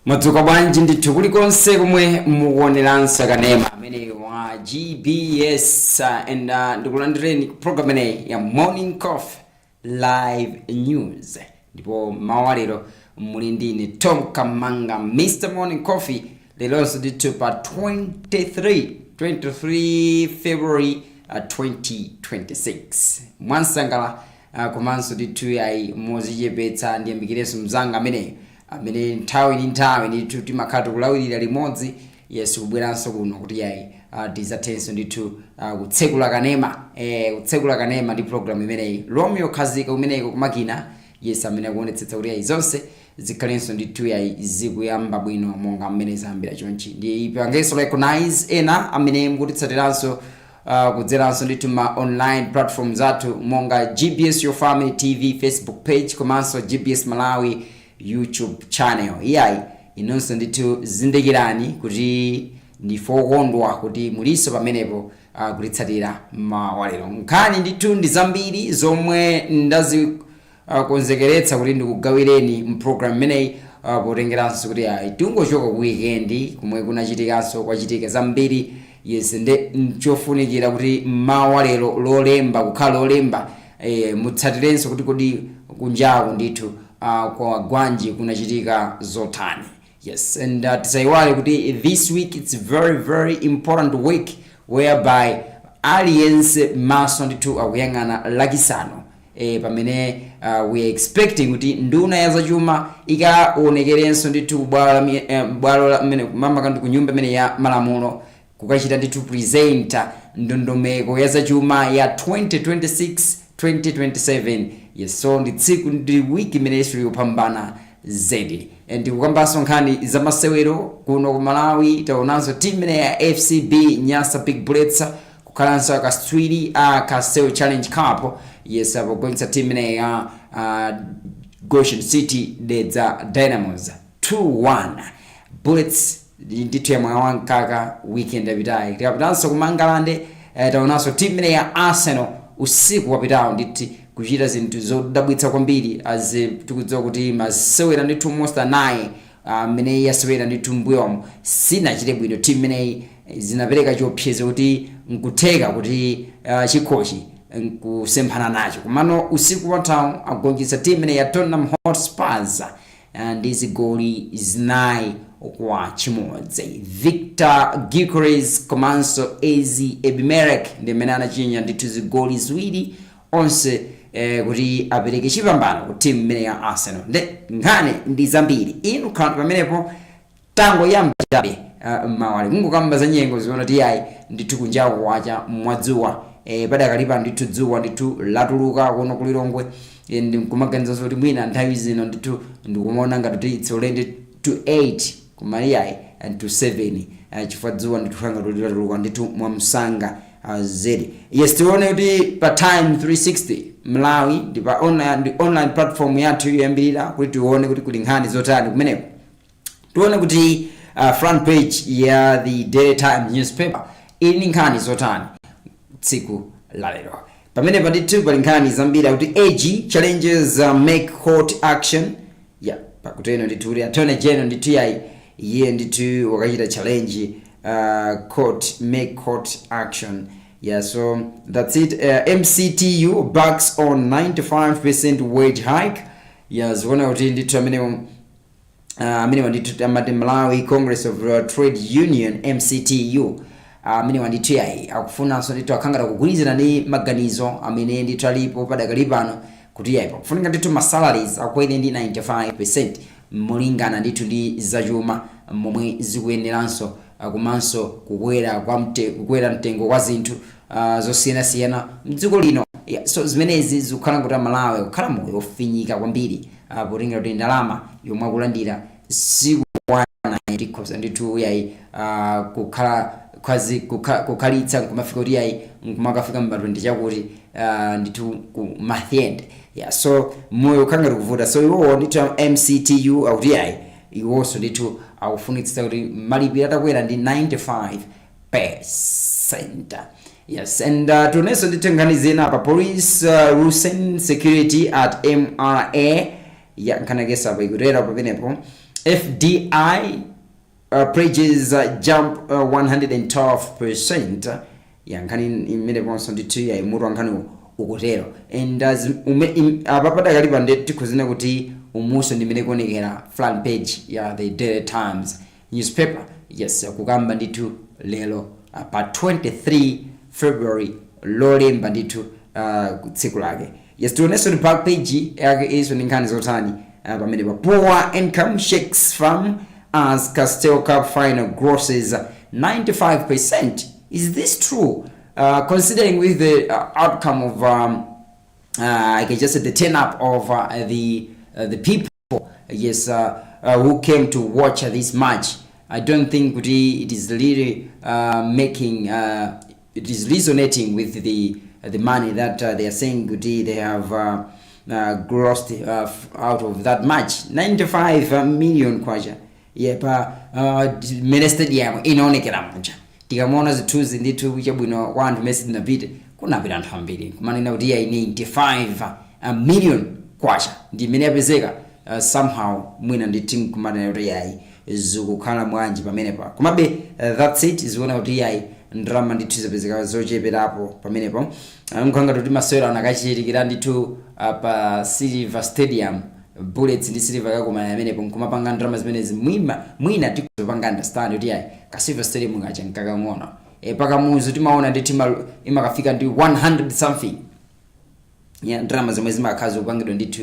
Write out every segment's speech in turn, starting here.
Matuka bwanji ndithu kulikonse kumwe mukuoneranso kanema amene wa GBS and ndikulandireni program ineyi ya Morning Coffee Live News. Ndipo mawa lero muli ndine Tom Kamanga Mr. Morning Coffee. Leronso ndithu pa 23 February 2026. Mwansangala komanso ndithu yayi mozichepetsa ndiyambikirenso mzanga amene nthawi ndi nthawi ndithu timakhala kulawirira limodzi. Yesu kubweranso kuno kuti yayi tizathenso ndithu kutsekula kanema ndi program imeneyi Romeo Khazika umeneko kumakina. Yes, amene akuonetsetsa kuti yayi zonse zikhalenso ndithu yayi zikuyamba bwino monga mmene zambira chonchi. Ndi pangenso recognize ena amene mukutitsatiranso kudzeranso ndithu ma online platforms athu monga GBS Your Family TV Facebook page komanso GBS Malawi YouTube channel. Iyayi inonso ndithu zindikirani kuti ndifokondwa kuti muliso pamenepo kulitsatira mawalero. Nkhani ndithu ndi zambiri zomwe ndazi konzekeretsa kuti ndikugawireni mprogram imeneyi potengeranso kuti tingochoka ku weekend kumwe kunachitikanso kwachitika zambiri. Yes, nde nchofunikira kuti mawalero lolemba kukhala lolemba mutsatirenso kuti kodi kunjaku ndithu kwa gwanji kunachitika zotani. Yes, and tisaiwale kuti this week it's very important week whereby aliyense maso ndithu akuyang'ana lachisanu pamene we are expecting kuti nduna ya zachuma ikaonekerenso ndithu bwalo mmene makamaka ku nyumba imene ya malamulo kukachita ndithu presenter ndondomeko ya zachuma ya 2026-2027. Yes, so ndi tsiku ndi wiki imene Yesu yopambana zedi. And kukambanso nkhani za masewero kuno ku Malawi taonanso timu imene ya FCB Nyasa Big Bullets kukhalanso akaswiri Kaseo Challenge Cup. Yes, apogoitsa timu imene ya Goshen City Dedza Dynamos 2-1. Bullets ndithu ya mwana wankaka weekend yapitayi. Tikapitanso kumangalande taonanso timu imene ya Arsenal usiku wapitawo ndithu kuchita zinthu zodabwitsa kwambiri tikudziwa kuti masewera ndithu Monster 9 amene yasewera ndithu mbuyomo sinachite bwino. timu imeneyi zinapereka chiopsezo kuti nkutheka kuti chikhochi nkusemphana nacho. Komano usiku wathawu agonjetsa timu imeneyi ya Tottenham Hotspurs ndi zigoli zinayi kwa chimodzi. Victor Gyökeres komanso Ezi Ebimerek ndi amene anachinya ndithu zigoli ziwiri onse kuti apereke chipambano ku timu imene ya Arsenal. Nkhani ndi zambiri inu khala pamenepo tango yambabe mawali kungokamba za nyengo ziona kuti yayi ndithu kunjaku wacha mwadzuwa padakalipa ndithu dzuwa ndithu latuluka kuno kulilongwe. Ndikumaganiza kuti mwina nthawi zino ndithu ndikumona ngati itsolende to 8 kumaliyayi and to 7 chifukwa dzuwa ndithu khanga latuluka ndithu mwamsanga zedi. Yes, tione kuti pa Time 360 Malawi ndi pa online platform yathu yoyambirira kuti tione kuti kuli nkhani zotani kumeneko. Tione kuti front page ya the Daily Times newspaper ili nkhani zotani tsiku la lero. Pamene pandithu pali nkhani zambiri kuti AG challenges make court action. Yeah, pakuteno ndithu kuti Attorney General ndithu yayi iye ndithu wakachita challenge make court action. Yeah, so that's it. MCTU backs on 95% wage hike. Yes, one kuti ndithu amene ndithu amati Malawi Congress of Trade Union MCTU amene ndithu yayi akufunanso ndithu akhangata kugwirizana ndi maganizo amene ndithu alipo padakalipano kuti yayi pakufunika ndithu ma salaries akwere ndi 95% mulingana ndithu ndi zachuma momwe zikuyeneranso komanso kukwera mtengo kwa zinthu zosiyanasiyana mdziko lino. So zimenezi zikukhala kuti Malawi kukhala moyo ofinyika kwambiri polinga kuti ndalama yomwe akulandira sikukwana ndithu yayi kukhalitsa kumafika kuti yayi kumakafika mbatwendi chakuti ndithu ku mathend. Yeah, so moyo ukhala kuvuta. So iwo ndithu MCTU akuti yayi iwonso ndithu akufunitsitsa kuti malipiro atakwera ndi 95%. Yes, and tionenso ndithu nkhani zina pa police loosen security at MRA. Yeah, nkhani kesa pa ikutera pamenepo FDI pledges jump 112%. Yankani imene bonso ndithu ya imutu ankani ukutero. And as apapada kalipa ndeti kuzina kuti umuso ndimene kuonekera front page ya the Daily Times newspaper. Yes, kukamba ndithu lelo pa 23 February lolemba ndithu tsiku lake. Yes, tioneso ni back page yake iso ninkhani zotani pamene pa poor income shakes farm as Castel Cup final grosses 95%. Is this true? Considering with the outcome of I can just say the turn up of the people, yes, who came to watch this match. I don't think it is really it is resonating with the money that they are saying they have grossed out of that match. 95 million kwacha. Yepa mene stadium inaonekera manja. Tikamona zituzi nditu chabwino kwa anthu Messi ndinapite kunapita anthu ambiri kumanena kuti ya 95 million kwacha ndi mene yapezeka somehow mwina ndithu kumanena kuti yayi zikukhala mwanji pamene pa komabe that's it ziona kuti yayi ndrama ndithu zapezeka zocheperapo pamenepo nkhanga kuti masewera anakachitikira ndithu pa Silver Stadium Bullets ndi Silver kakumana pamenepo nkumapanga ndrama zimenezi mwina tikuzopanga understand kuti yayi ka Silver Stadium ngachanka kang'ono pakamuzi timaona ndi imakafika ndi 100 something ndrama zomwe zimakhazi kupangidwa ndithu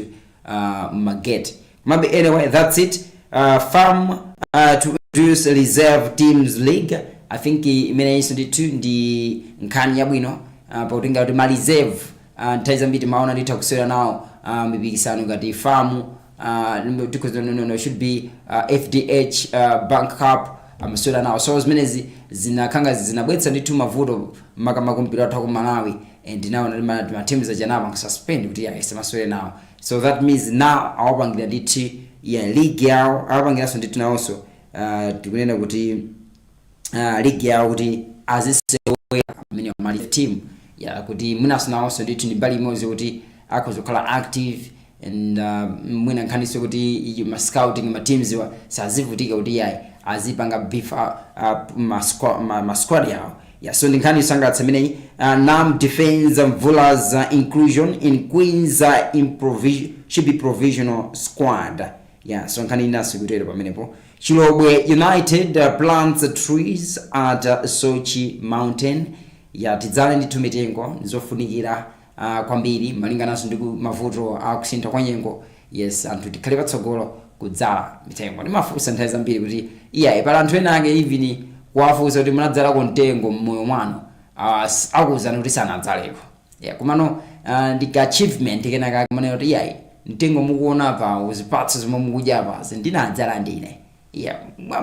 magate komabe anyway that's it. Farm to introduce reserve teams league. I think imene iso ndithu ndi nkhani yabwino pautenga kuti ma reserve ntaiza mbiti maona ndithu kusewera nawo mipikisano ngati farm no should be FDH Bank Cup amasewera nawo so zimenezi zinakhanga zinabwetsa ndithu mavuto makumpira athu ku Malawi and now ma teams ajanaba kususpend kuti asemasewere nawo so that means now awapangira ndithu ya league yao awapangira so ndithu nawonso tikunena kuti league yao kuti azisewera amene amali team ya kuti munaso nawonso ndithu ndi bali imodzi kuti akuzokhala active and mwina nkhaniso kuti ma scouting ma teams sazivutika kuti yayi azipanga beef ma squad yao ya so ndikhani sangatsa imeneyi NAM defends Mvula's inclusion in Queen's should be provisional squad. Yeah, so nkhani inaso kutero pamenepo. Chilobwe United plants trees at Sochi Mountain. Ya tidzale ndithu mitengo nizofunikira kwambiri malinganaso ndi mavuto akusintha kwa nyengo. Yes, anthu tikhale patsogolo kudzala mitengo. Ndimafunsa nthawi zambiri kuti iya pala anthu ena ake even kuwafunsa kuti munadzala kontengo mmoyo mwanu akuzana kuti sanadzaleko. Yeah, kumano ndi achievement kenaka kumane kuti iya mtengo mukuona pa uzipatso zomwe mukudya pa ndinadzala ndine. Yeah,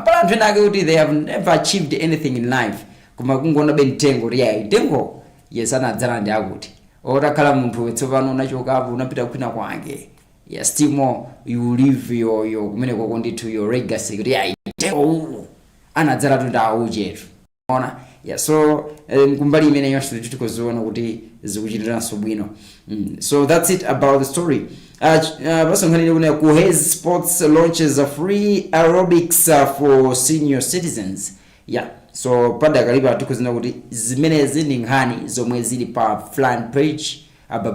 pala anthu ena ake kuti they have never achieved anything in life. Kuma kungona be mtengo kuti iya mtengo yes anadzala ndi akuti. Otakhala munthu wetsopano unachokapo unapita kwina kwake. Yeah, still more you live your kumene kwako ndithu your legacy kuti iya mtengo anadzala tunda ujetu. Ona yeah so mkumbali imene yonse tikuzoona kuti zikuchitiranso bwino. So that's it about the story. Basonkhani kuna Kuhez Sports launches a free aerobics for senior citizens. Yeah, so pada kaliba tukuzina kuti zimene zindi nkhani zomwe zili pa front page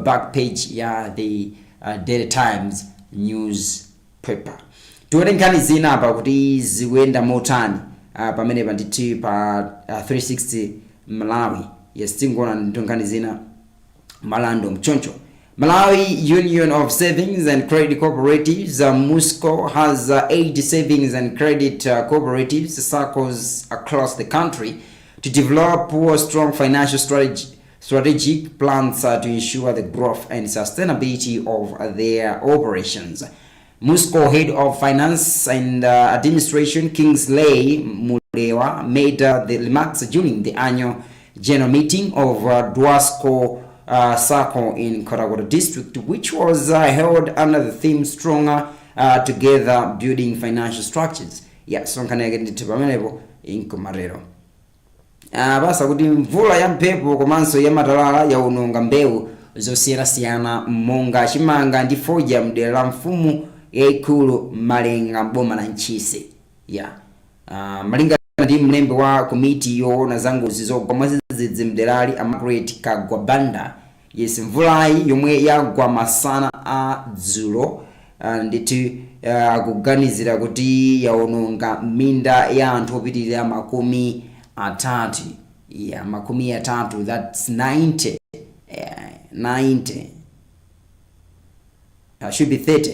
back page ya the Daily Times newspaper. Tuone nkhani zina apa kuti zikuenda motani pamene panditi pa 360 Malawi. Yes, tingona nkhani zina malando mchoncho. Malawi Union of Savings and Credit Cooperatives, MUSCO, has 8 savings and credit cooperatives, SACCOs across the country to develop strong financial strategic plans to ensure the growth and sustainability of their operations. MUSCO Head of Finance and Administration Kingsley Mulewa made the remarks during the annual general meeting of Dwasco SACCO in Kotagota district, which was held under the theme Stronger Together Building Financial Structures. Yeah, so nkana ndithu pamenepo inkomarero. Basa kuti mvula ya mphepo komanso ya matalala yaononga mbewu zosiyana-siyana monga chimanga ndi foja mdera la mfumu yaikulu Malenga boma la Nchise. Malinga ndi mlembe wa komiti yoona za ngozi zogwa mwadzidzidzi mderali Margaret Kagwabanda. Yes, mvulayi yomwe yagwa masana a dzulo ndithu akuganizira kuti yaononga minda ya anthu opitirira makumi atatu. Makumi atatu, that's 90. 90. Should be 30.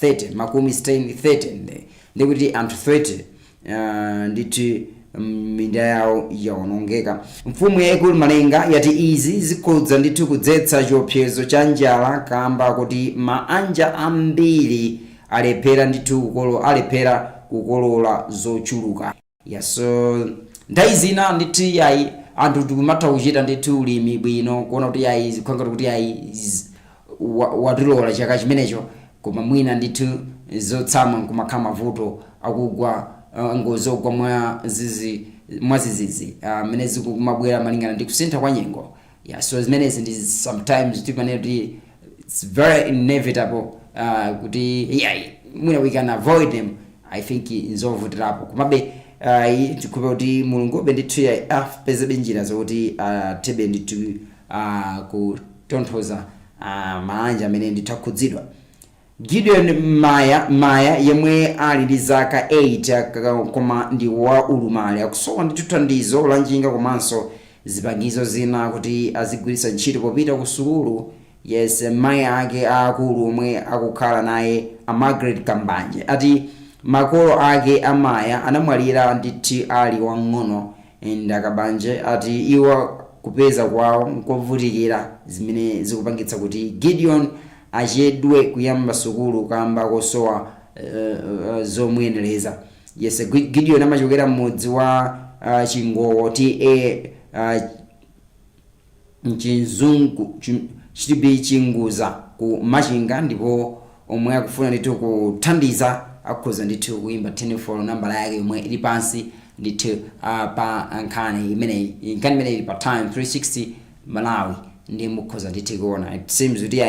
30. Makumi 30. Ndikuti anthu 30 ndithu minda yawo yaonongeka. Mfumu yaikulu Malenga yati izi zikhudza ndithu kudzetsa chiopsezo cha njala kamba kuti maanja ambiri alephera kukolola zochuluka. So ndai zina ndithu yayi anthu tikumatha kuchita ndithu ulimi bwino kuona kuti yayi zikhanga kuti yayi watilola chaka chimenecho koma mwina ndithu zotsama kumakhala mavuto akugwa ngozi ogwa mwazizizi mene zikumabwera malingana ndi kusintha kwa nyengo. So zimenezi ndi sometimes timanena kuti it's very inevitable kuti mwina we can avoid them. I think nzovutirapo komabe tikupeza kuti mulungu ndithu apezebe njira zokuti tebe ndithu kutonthoza maanja amene ndithu akhudzidwa. Gideon Maya yemwe ali ndi zaka 8 koma ndi wa ulumali akusowa ndithu thandizo la njinga komanso zipangizo zina kuti azigwiritsa ntchito popita ku sukulu. Yes, mayi ake akulu omwe akukhala naye Margaret Kambanje ati makolo ake amaya anamwalira ndithu ali wang'ono Kambanje ati iwo kupeza kwawo nkovutikira zimene zikupangitsa kuti Gideon achedwe kuyamba sukulu kamba kosowa zomuyenereza. Yes, Gideon amachokera mmudzi wa Chingowo Mchinzungu chitibi Chinguza ku Machinga ndipo omwe akufuna ndithu kuthandiza akhoza ndithu kuimba telephone number yake yomwe ili pansi ndithu pa nkhani imene ili pa Time 360 Malawi ndi mukhoza ndithu kuona. It seems kuti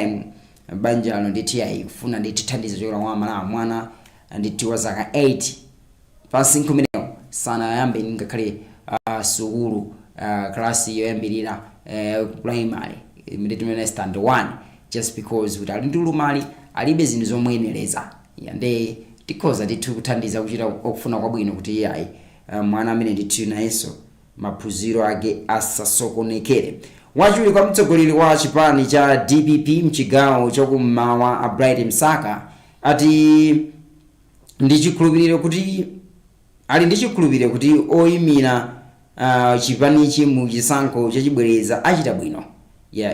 banja ano ndithu kufuna ndithu thandizo chokera kwa Malawi mwana ndithu wa zaka 8 pansi nkumeneyo sana yambe ngakhale sukulu klasi yoyambirira primary imene stand 1 just because kuti ali ndi ulumali alibe zinthu zomuyenereza. Nde tikhoza ndithu kuthandiza kuchita okufuna kwabwino kuti mwana amene ndithu nayenso maphunziro ake asasokonekere. Wachiwiri kwa mtsogoleri wa chipani cha DPP mchigawo chakummawa Bright Msaka ati ali ndi chikhulupiriro kuti oyimira chipanichi mu chisankho chachibwereza achita bwino.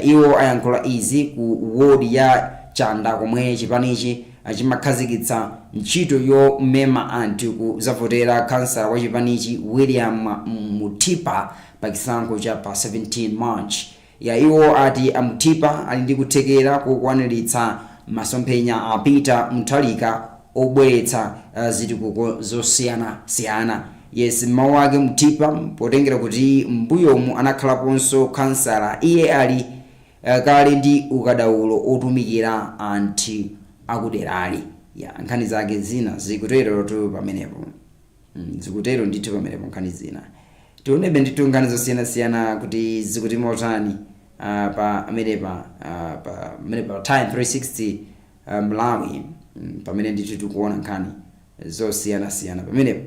Iwo ayankhula izi ku ward ya Chanda komwe chipanichi chimakhazikitsa ntchito yomema anthu kuzavotera kansala wa chipanichi William Mutipa pa chisankho cha pa 17 March. Iwo ati Mutipa ali ndi kuthekera kukwaniritsa masomphenya a Peter Mutharika obweretsa zitukuko zosiyana. Yes, mawu ake Mutipa potengera kuti mbuyomu anakhalaponso kansala iye ali kale ndi ukadaulo otumikira anthu akuderali. Nkhani zake zina zikutero tu pamenepo. Zikutero ndithu pamenepo nkhani zina. Tionebe ndithu nkhani zosiyana kuti zikuti motani pa Time 360 Malawi pamene ndithu tikuona nkhani zosiyana pamenepo.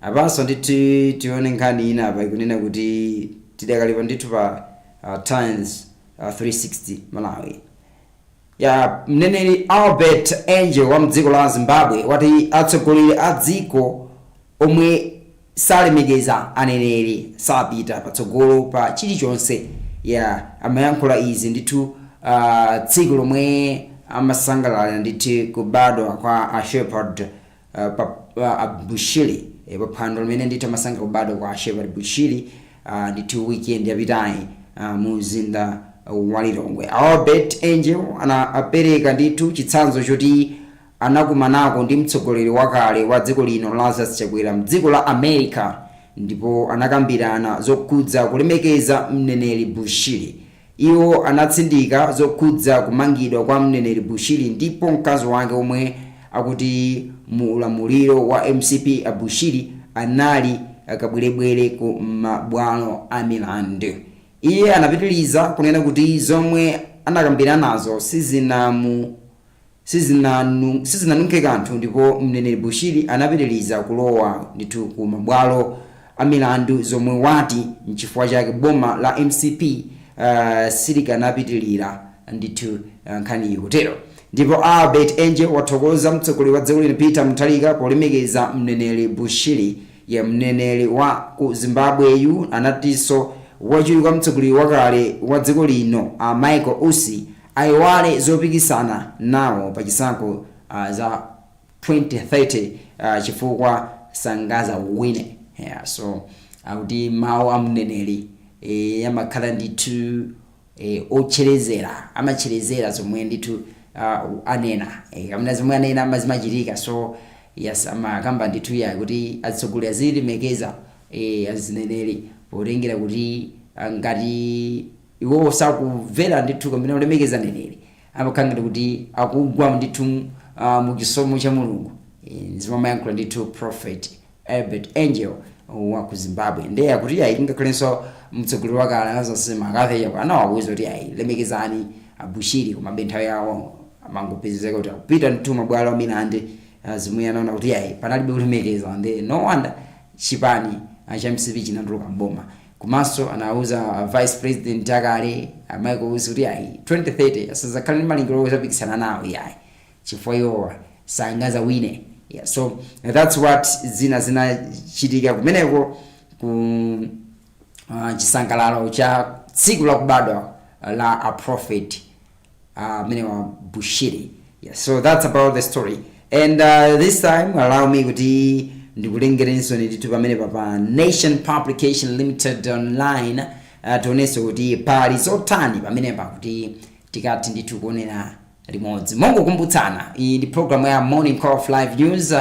Apanso ndithu tione nkhani ina apa ikunena kuti tidakalipa ndithu pa Times 360 Malawi. Mneneri Albert Angel wa mdziko la Zimbabwe wati atsogoleri a dziko omwe salemekeza aneneri sapita patsogolo pa chilichonse. Amayankhula izi ndithu tsiku lomwe amasangalala ndithu kubadwa kwa Shepherd Bushiri paphwando limene ndithu amasangalala kubadwa kwa Shepherd Bushiri ndithu weekend yapitayi mu mzinda wa Lilongwe. Albert Angel anapereka ndithu chitsanzo choti anakumanako ndi mtsogoleri wakale wa dziko lino Lazarus Chakwera mdziko la America ndipo anakambirana zokhudza kulemekeza mneneri Bushiri. iwo anatsindika zokhudza kumangidwa kwa mneneri Bushiri ndipo mkazi wake omwe akuti mu ulamuliro wa MCP Bushiri anali akabwerebwere ku mabwalo a milandu. Iye anapitiliza kunena kuti zomwe anakambirana nazo sizinanunke kanthu ndipo mneneri Bushiri anapitiliza kulowa ndithu ku mabwalo a milandu zomwe wati nchifukwa chake boma la MCP silikanapitilira ndithu nkhani yotero. Ndipo Albert Angel wathokoza mtsogoleri wa dziko lino Peter Mutharika polemekeza mneneri Bushiri. Ya mneneri wa ku Zimbabweyu anatinso wachiwiri mtsogoleri wakale wa dziko lino Michael Usi aiwale zopikisana nawo pa chisankho za 2030 chifukwa sangaza wine. So akuti mawu a mneneri yamakhala ndithu ocherezera amacherezera zomwe ndithu anena kamene zomwe anena amazimachitika. So yes, amakamba ndithu ya kuti atsogoleri azilemekeza azineneri potengera kuti ngati iwo sakuvera ndithu kamene ulemekeza neneri amakangati kuti akugwa ndithu mu chisomo cha Mulungu. Zimayankhula ndithu Prophet Albert Angel wa ku Zimbabwe. Ndiye akuti ayi ngakhalenso mtsogoleri wakale anazasema akaveya anawawuza kuti ayi lemekezani Bushiri koma benthawi yawo amangopezeka kuti akupita ndithu mabwalo a milandu zimwe anaona kuti ayi panalibe kulemekeza. Ndi no wonder chipani cha MCP chinatuluka mboma. Komanso anauza Vice President akale Michael Usi kuti ayi 2030 asazakhala ndi malingaliro opikisana nawo yayi chifukwa iwo sangaza wine. Yeah, so that's what zinachitika kumeneko ku chisangalalo cha tsiku la kubadwa la a prophet menewa Bushiri. Yeah, so that's about the story. And this time allow me kuti ndikulengerenso ndithu pamene pa Nation Publication Limited online tionenso kuti pali zotani pamene pakuti tikati ndithu kuonera limodzi. Mongo kumbutsana iyi ndi program ya Morning Call of Live News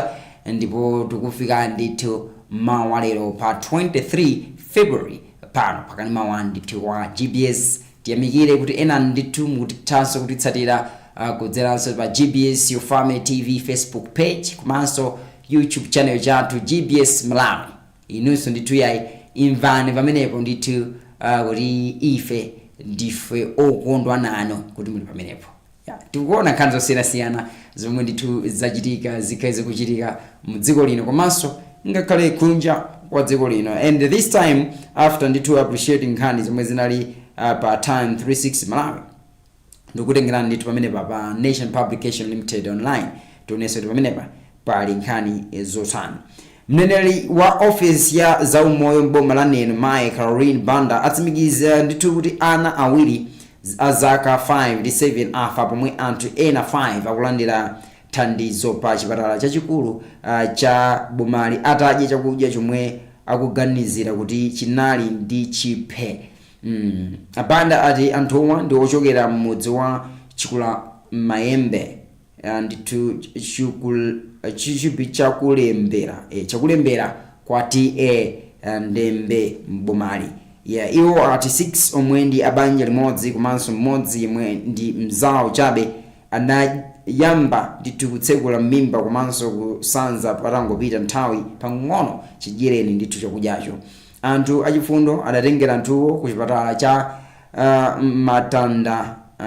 ndipo tikufika ndithu mawa lero pa 23 February pano pakani mawa ndithu wa GBS. Tiyamikire kuti ena ndithu mutithanso kutitsatira kudzeranso pa GBS Your Family TV Facebook page komanso YouTube channel chathu GBS Malawi. Inunso ndithu yayi imvani pamenepo ndithu kuti ife ndife okondwa nanu kuti muli pamenepo. Tikuona nkhani zosiyanasiyana zomwe ndithu zachitika zikhale kuchitika mu dziko lino komanso ngakhale kunja kwa dziko lino. And this time after ndithu appreciating nkhani zomwe zinali pa Time 36 Malawi ndikutengerani ndithu pamene pa Nation Publication Limited online tionenso pamenepa pali nkhani zotani. Mneneri wa office ya zaumoyo mboma la Neno Mai Caroline Banda atsimikiza ndithu kuti ana awiri azaka 5 ndi 7 afa pomwe anthu ena 5 akulandira thandizo pa chipatala chachikulu cha bomali atadya chakudya chomwe akuganizira kuti chinali ndi chiphe. Banda ati anthuwa ndi ochokera mmudzi wa Chikula Mayembe ndithu chichipi chakulembera kwa TA Ndembe mbomali. Yeah, iwo ati 6 omwe ndi abanja limodzi komanso mmodzi yemwe ndi mzawo chabe anayamba ndithu kutsekula mimba komanso kusanza patangopita nthawi pang'ono chidyereni ndithu chakudyacho. Anthu achifundo adatengera anthuwo ku chipatala cha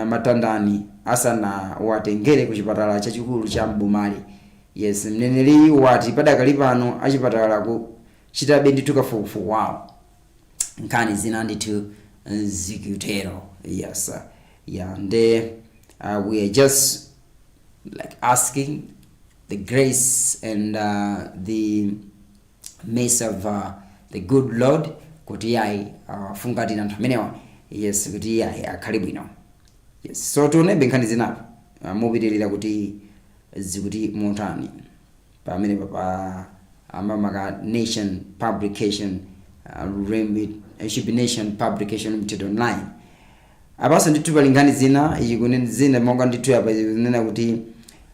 Matandani asana watengere ku chipatala chachikulu cha Mbomali. Yes, mneneri wati padakali pano achipatala ku chitabe ndithu kafukufuku wawo. Nkhani zina ndithu zikutero. Yes, yeah, and we are just like asking the grace and the mercy of the good Lord kuti yai fungatira anthu amenewa. Yes, kuti yai akhale bwino. Yes, so tionebe nkhani zinapo mupitirira kuti zikuti motani pamene pa amamaka Nation Publication Nation Publication Limited online. Abaso ndithu pali nkhani zina ikunena zina monga ndithu apa zinena kuti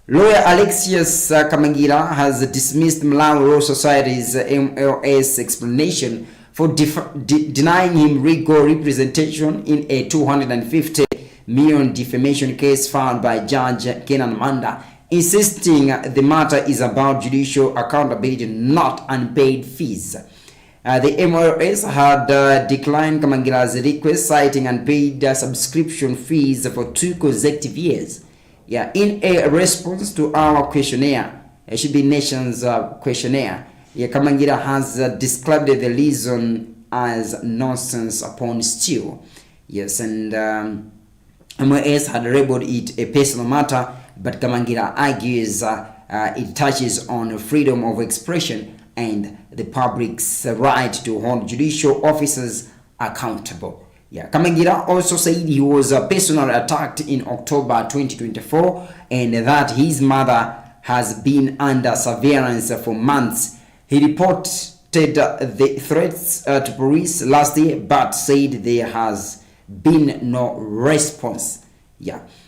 Lawyer Alexius Kamangira has dismissed Malawi Law Society's MLS explanation for denying him legal representation in a 250 million defamation case filed by Judge Kenan Manda, insisting the matter is about judicial accountability, not unpaid fees. The MOS had declined Kamangira's request, citing unpaid subscription fees for 2 consecutive years. In a response to our questionnaire, it should be Nation's questionnaire, Kamangira has described the reason as nonsense upon steal. And MOS had labeled it a personal matter, but Kamangira argues it touches on freedom of expression and the public's right to hold judicial officers accountable. Kamangira also said he was personally attacked in October 2024 and that his mother has been under surveillance for months. He reported the threats to police last year but said there has been no response.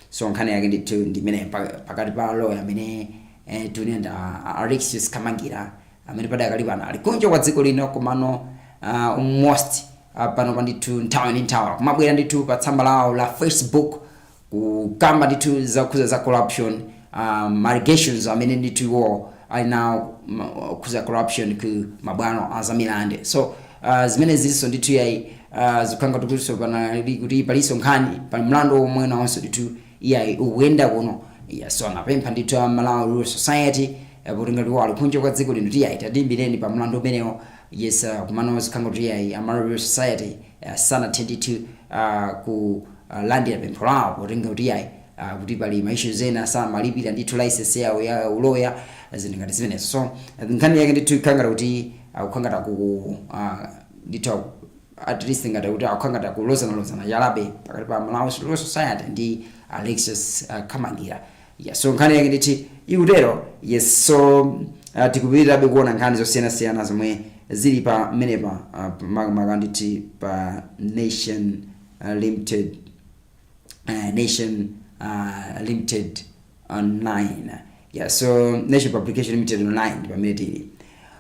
So nkane yagende to ndimene pakati pa lawyer amene tunenda Alexius Kamangira amene padakalipa ali kunja kwa dziko lino komano most pano panditu nthawi ndi nthawi kumabwera nditu pa tsamba lawo la Facebook kukamba nditu za corruption, allegations amene nditu ali now kuza corruption ku mabwano azamilande. So zimene ziso nditu yayi zikanga tukuso pana kuti paliso nkhani pa mlando omwe nawonso nditu yayi uwenda kuno. So anapempha nditu Malawi Rural Society buringati wali kunja kwa dziko lino tiyayi tadimbireni pa mlando umenewo. Kumano zikanga kuti yayi Malawi Rural Society sana tenditu ku landira pempho lawo buringa kuti yayi kuti pali maishu zena sana malipira nditu license yawo ya uloya zingati zimenezo. So nkhani yake nditu kangara kuti ukangata ku nditu at least ngata kuti akangata ku lozana yalabe pakati pa Malawi Rural Society ndi Alexius Kamangira. So nkhani yake nditi iutero. So tikupirira kuona nkhani zosiyana zomwe zili pa menepa maganditi pa Nation Limited Limited online. So Nation Publication Limited online pa minute.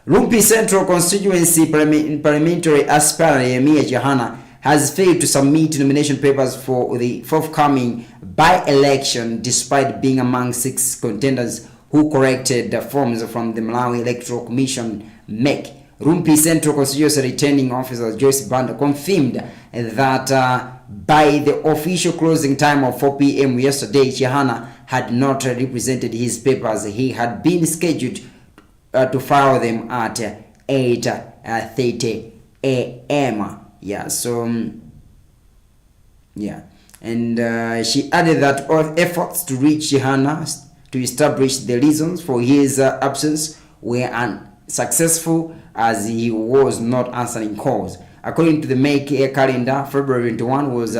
Rumpi Central Constituency parliamentary aspirant Yemia Jahana has failed to submit nomination papers for the forthcoming by-election despite being among 6 contenders who corrected the forms from the Malawi Electoral Commission MEC. Rumpi Central Constituency returning officer Joyce Banda confirmed that by the official closing time of 4 p.m. yesterday, Jahana had not represented his papers. He had been scheduled to file them at 8:30 a.m. And she added that all efforts to reach Jahana to establish the reasons for his absence were unsuccessful as he was not answering calls. According to the MEC calendar, February 21 was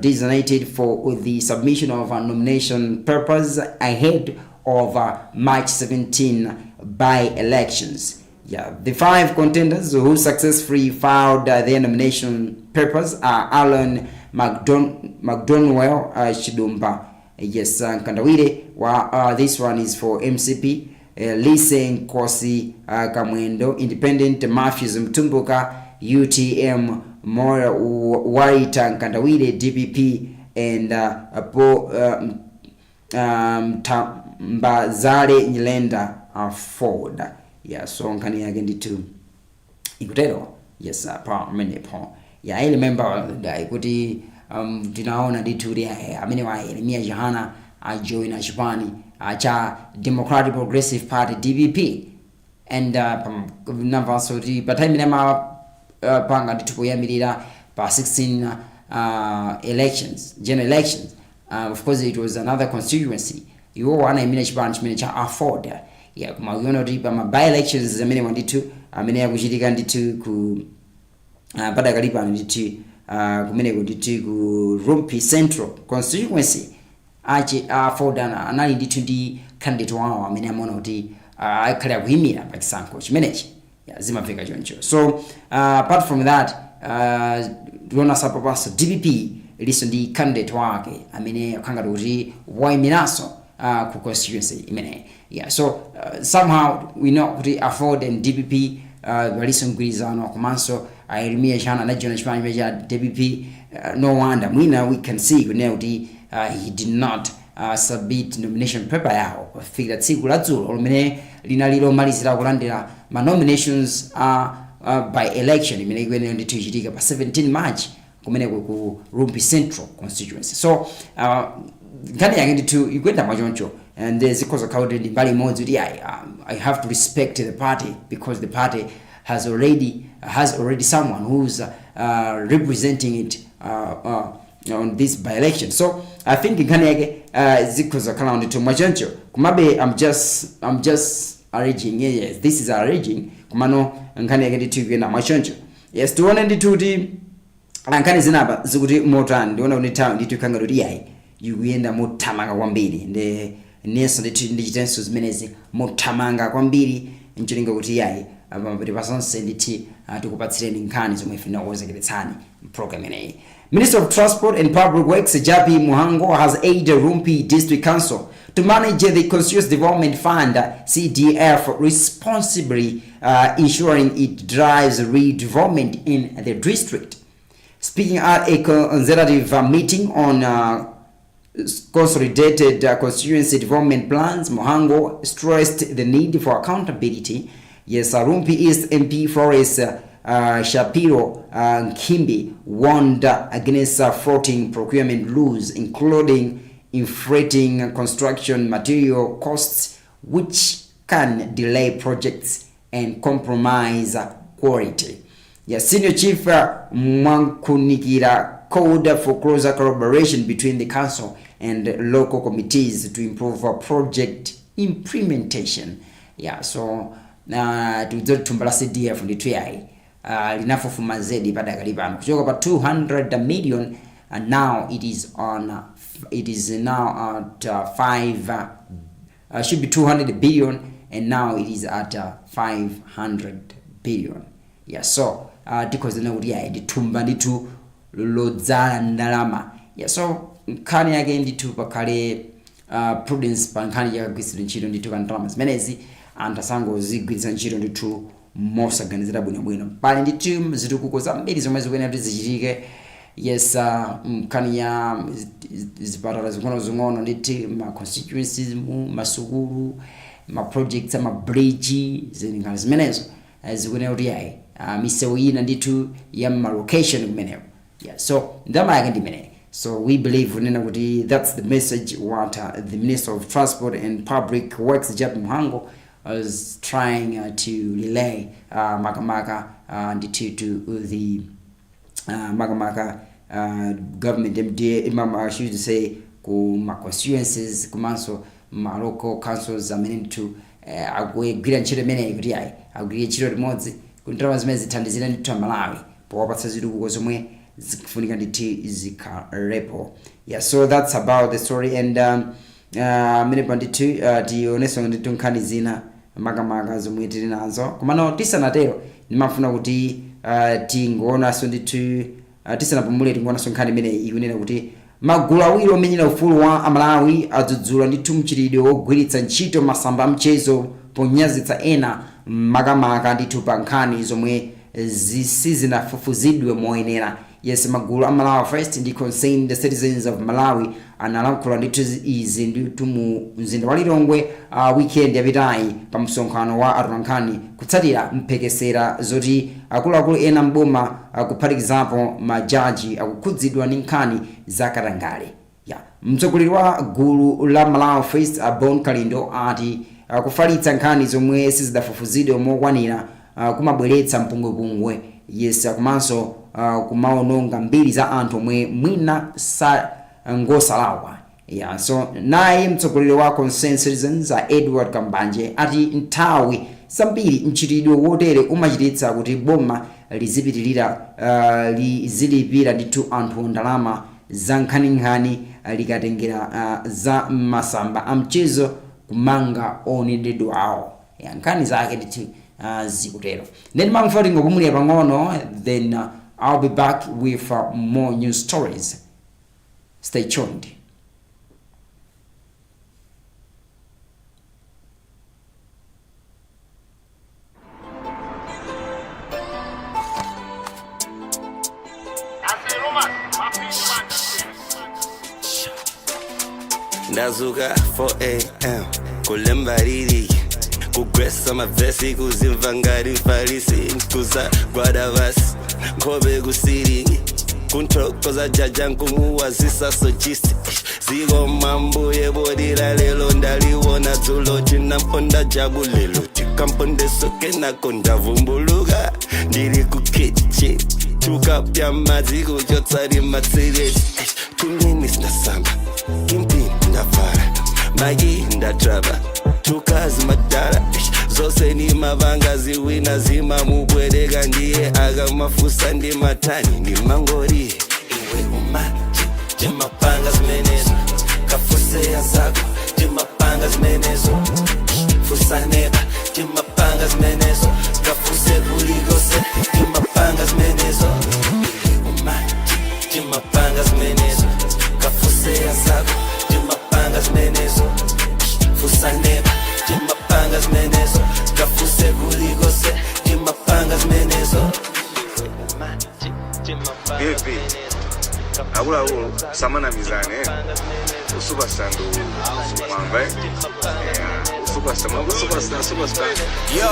designated for the submission of nomination papers ahead of March 17 by-elections. The 5 contenders who successfully filed their nomination papers are Alan McDonwell Chidumba. Nkandawire. This one is for MCP. Lise Nkosi Kamwendo, Independent. Matthews Mtumbuka, UTM. Moira Waita Nkandawire, DPP. And Mbazare Nyilenda Ford. So nkani yake to ikutero. Pa menepo. I remember kuti tinaona ndituri amene wa Yemia Jahana join Ashbani cha Democratic Progressive Party DPP and number so the time nema panga nditupoyamirira pa 16 elections, general elections. Of course it was another constituency. You wana Yemia Ashbani chimene cha afford kuma uyono ripa ma by elections amene wanditu amene yakuchitika nditu ku pada kalipa nditu kumene kuti ku Rumpi Central Constituency affordana anali nditu ndi candidate wawo amene amona kuti akhala kuhimira pa chisankho chimenechi zimafika choncho. So apart from that tiona sapapaso DPP liso ndi candidate wake amene akangati kuti wayimiraso ku constituency imene. So somehow we know kuti afford and DPP waliso mgwirizano komanso Yeremia Chana na John Chimani ya DPP. No wonder mwina we can see kuti he did not submit nomination paper yao figure tsiku la dzulo lumene linalilo malizira kulandira ma nominations by election imene ikwenera ndithu ichitika pa 17 March kumene ku Rumpi Central constituency. So nkhani yake ndithu ikwenda mwachoncho, and zikhoza kuti ndi mbali imodzi kuti I have to respect the party because the party has already someone who's representing it on this by election. So I think nkhani yake zikhoza khala ndithu mwachoncho kumabe I'm just arranging. Yes, this is arranging kumano nkhani yake ndithu ikwenda mwachoncho. Yes, tuone ndithu kuti nkhani zinapa zikuti motani ndiona kuti town ndithu ikanga kuti ikuyenda mothamanga kwambiri neso ndithu ndichitenso zimenezi mothamanga kwambiri ncholinga kuti pamapeti pasonse ndithu tikupatsireni nkhani zomwe ifuna kukonzekeretsani program ineyi. Minister of Transport and Public Works Japi Muhango has aided Rumpi District Council to manage the Constituency Development Fund CDF responsibly, ensuring it drives redevelopment in the district. Speaking at a consultative meeting on consolidated constituency development plans, Muhango stressed the need for accountability. Yes, Rumpi East MP Flores Shapiro Kimbi warned against floating procurement rules, including inflating construction material costs, which can delay projects and compromise quality. Yes, Senior Chief Mwankunikira called for closer collaboration between the council and local committees to improve project implementation. Yeah, so tumbala CDF ndithu linafufuma zedi padakali pano kuchoka pa 200 million, and now it is now at 5 should be 200 billion, and now it is at 500 billion. Yeah, so because nditumba ndithu lodzala ndalama. Yeah, so nkhani yake ndithu pakhale prudence pa nkhani yakagwiritsidwa ntchito ndithu pa ndalama zimenezi anthu asangozigwiritsa ntchito ndithu mosaganizira bwinobwino. Pali ndithu zitukuko zambiri zomwe zikuyenera kuti zichitike. Yes, nkhani ya zipatala zing'ono ndithu ma constituencies masukulu ma projects ma bridge zinkhani zimenezo zikuyenera kuti misewu ina ndithu ya ma location kumeneyo. Yeah, so ndama yake ndimene. So we believe kuti that's the message what the Minister of Transport and Public Works Japi Muhango is trying to relay makamaka ndithu to the makamaka government MDA I should say ku ma constituencies kumanso ma local councils amene ndithu akugwira ntchito imeneyi kuti akugwira ntchito limodzi kuti ndalama zimene zithandizira ndithu Malawi powapatsa zitukuko zomwe zikufunika ndithu zikhalepo. Yeah, so that's about the story, and mene pandithu tionenso ndithu nkhani zina makamaka zomwe tili nazo komano tisanatero ndimafuna kuti tingoonanso ndithu tisanapumule tingoonanso nkhani imeneyi ikunena kuti magulu awiri omenyera ufulu wa Amalawi adzudzula ndithu mchitidwe wogwiritsa ntchito masamba amchezo ponyazitsa ena makamaka ndithu pa nkhani zomwe sizinafufuzidwe moyenera. Yes, magulu Malawi First ndi concerned the citizens of Malawi analankhula ndithu izi ndithu mu mzinda wa Lilongwe weekend yapitayi pa msonkhano wa atolankhani kutsatira mphekesera zoti akuluakulu ena mboma kuphatikizapo majaji akukhudzidwa ndi nkhani za katangale. Yeah, mtsogoleri wa gulu la Malawi First Bon Kalindo ati kufalitsa nkhani zomwe sizidafufuzidwe mokwanira kumabweretsa mpungwepungwe. Yes, komanso kumaononga mbiri za anthu omwe mwina ngosalawa. Yeah, so naye mtsogoleri wa Concerned Citizens Edward Kambanje ati nthawi zambiri mchitidwe wotere umachititsa kuti boma lizilipira ndithu anthu ndalama za nkhaninkhani likatengera za masamba amchezo kumanga onededwa awo. Yeah, nkhani zake ndithu zikutero. Then mangfoti ngopumulira pang'ono, then I'll be back with more news stories. Stay tuned. ndazuka 4am kulemba liriki kugwesa mavesi kuzimva ngati mfarisi kuza gwada vasi nkhope kusiringi kunthokoza jaja nkumuwazisa sojisti ziko mambuye bodira lelo ndaliwona dzulo tinamponda jabulelo tikampondesoke nako ndavumbuluka ndiri kukichi tukapya madzi kuchotsari matsireti 2 minutes ndasamba kimpi ndavhara magi ndatrava tukazi madhara zose ni mavanga ziwina zima mubwereka ndiye akamafusa ndi matani ndi mangori iwe umaji timapanga zimenezo kafuseya zako timapanga zimenezo fusaneba timapanga zimenezo kafuse kuligose timapanga zimenezo iwe umaji timapanga zimenezo kafuseya zako timapanga zimenezo fusaneba timapanga zimenezo kafuse kuligose timapanga zimenezo Vipi? Abula samana mizane Superstar ndo mwamba Superstar Yo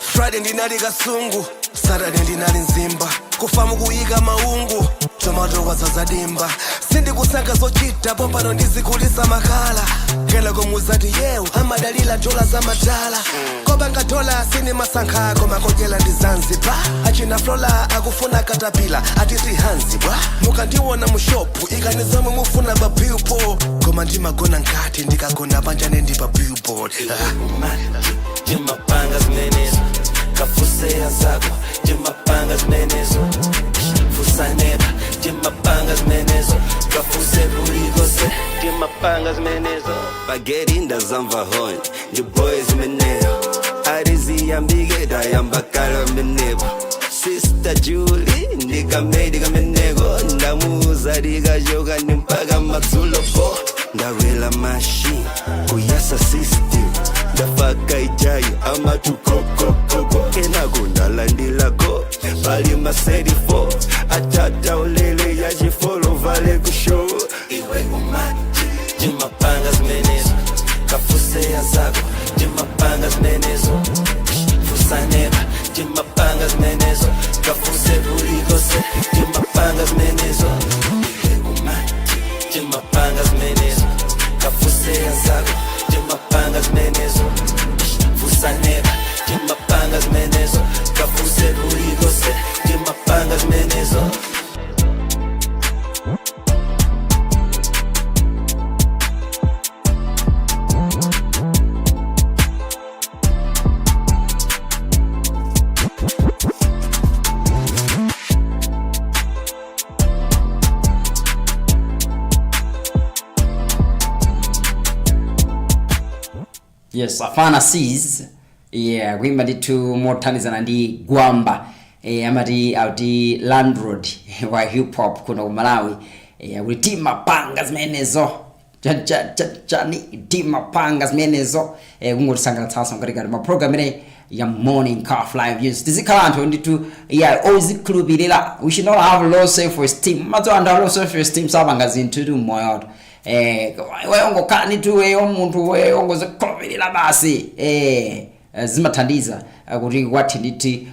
Friday ndinali kasungu Saturday ndinali nzimba kufamu kuyika maungu tomato wazazadimba sindi kusanga zochita pompano ndizikulisa makala kela komuzati yewu amadalila dola za matala kobanga dola sini masankha komakojela ndi Zanzibar achina flola akufuna katapila atisi hanzi bwa mukandiwona mushopu ikanizomwe mufuna pa billboard koma ndimagona nkati ndikagona panjane ndi pa billboard timapanga zimenezo kafuseya zako timapanga zimenezo fusaneba timapanga zimenezo kafuse kuligose timapanga zimenezo bageri ndazamva hon ndi boys meneo ariziyambike dayambakala menebo Sister Julie ndikamedi kameneko ndamuuza likachoka ndimpaka madzulopo ndawela machine kuyasa system ndafaka ijayo amatukokokoko kenako ndalandilako pali maseri 4 atata ulele yachifolo vale kushow iwe umati timapanga zimenezo kafuseya zako timapanga zimenezo fusaneba timapanga zimenezo kafuse kuligose timapanga zimenezo iwe umati timapanga zimenezo kafuseya zako timapanga zimenezo fusaneba timapanga zimenezo kafuse kuligose timapanga zimenezo Yes, Afana sees. Yeah, kuimba nditu mothandizana ndi Gwamba. Amati auti landlord wa hip hop kuno Malawi. Uli timapanga zimenezo. Chani timapanga zimenezo. Kungotisangalatsa katika ma program ine ya morning calf live news. Tizikalanto nditu ozikhulupirira. We should not have low self-esteem. Mazo anda low self-esteem sabanga zintu moyo. Wewe kani tu wewe muntu wewe ngozikhulupirira basi zimathandiza kuti kwathi nditi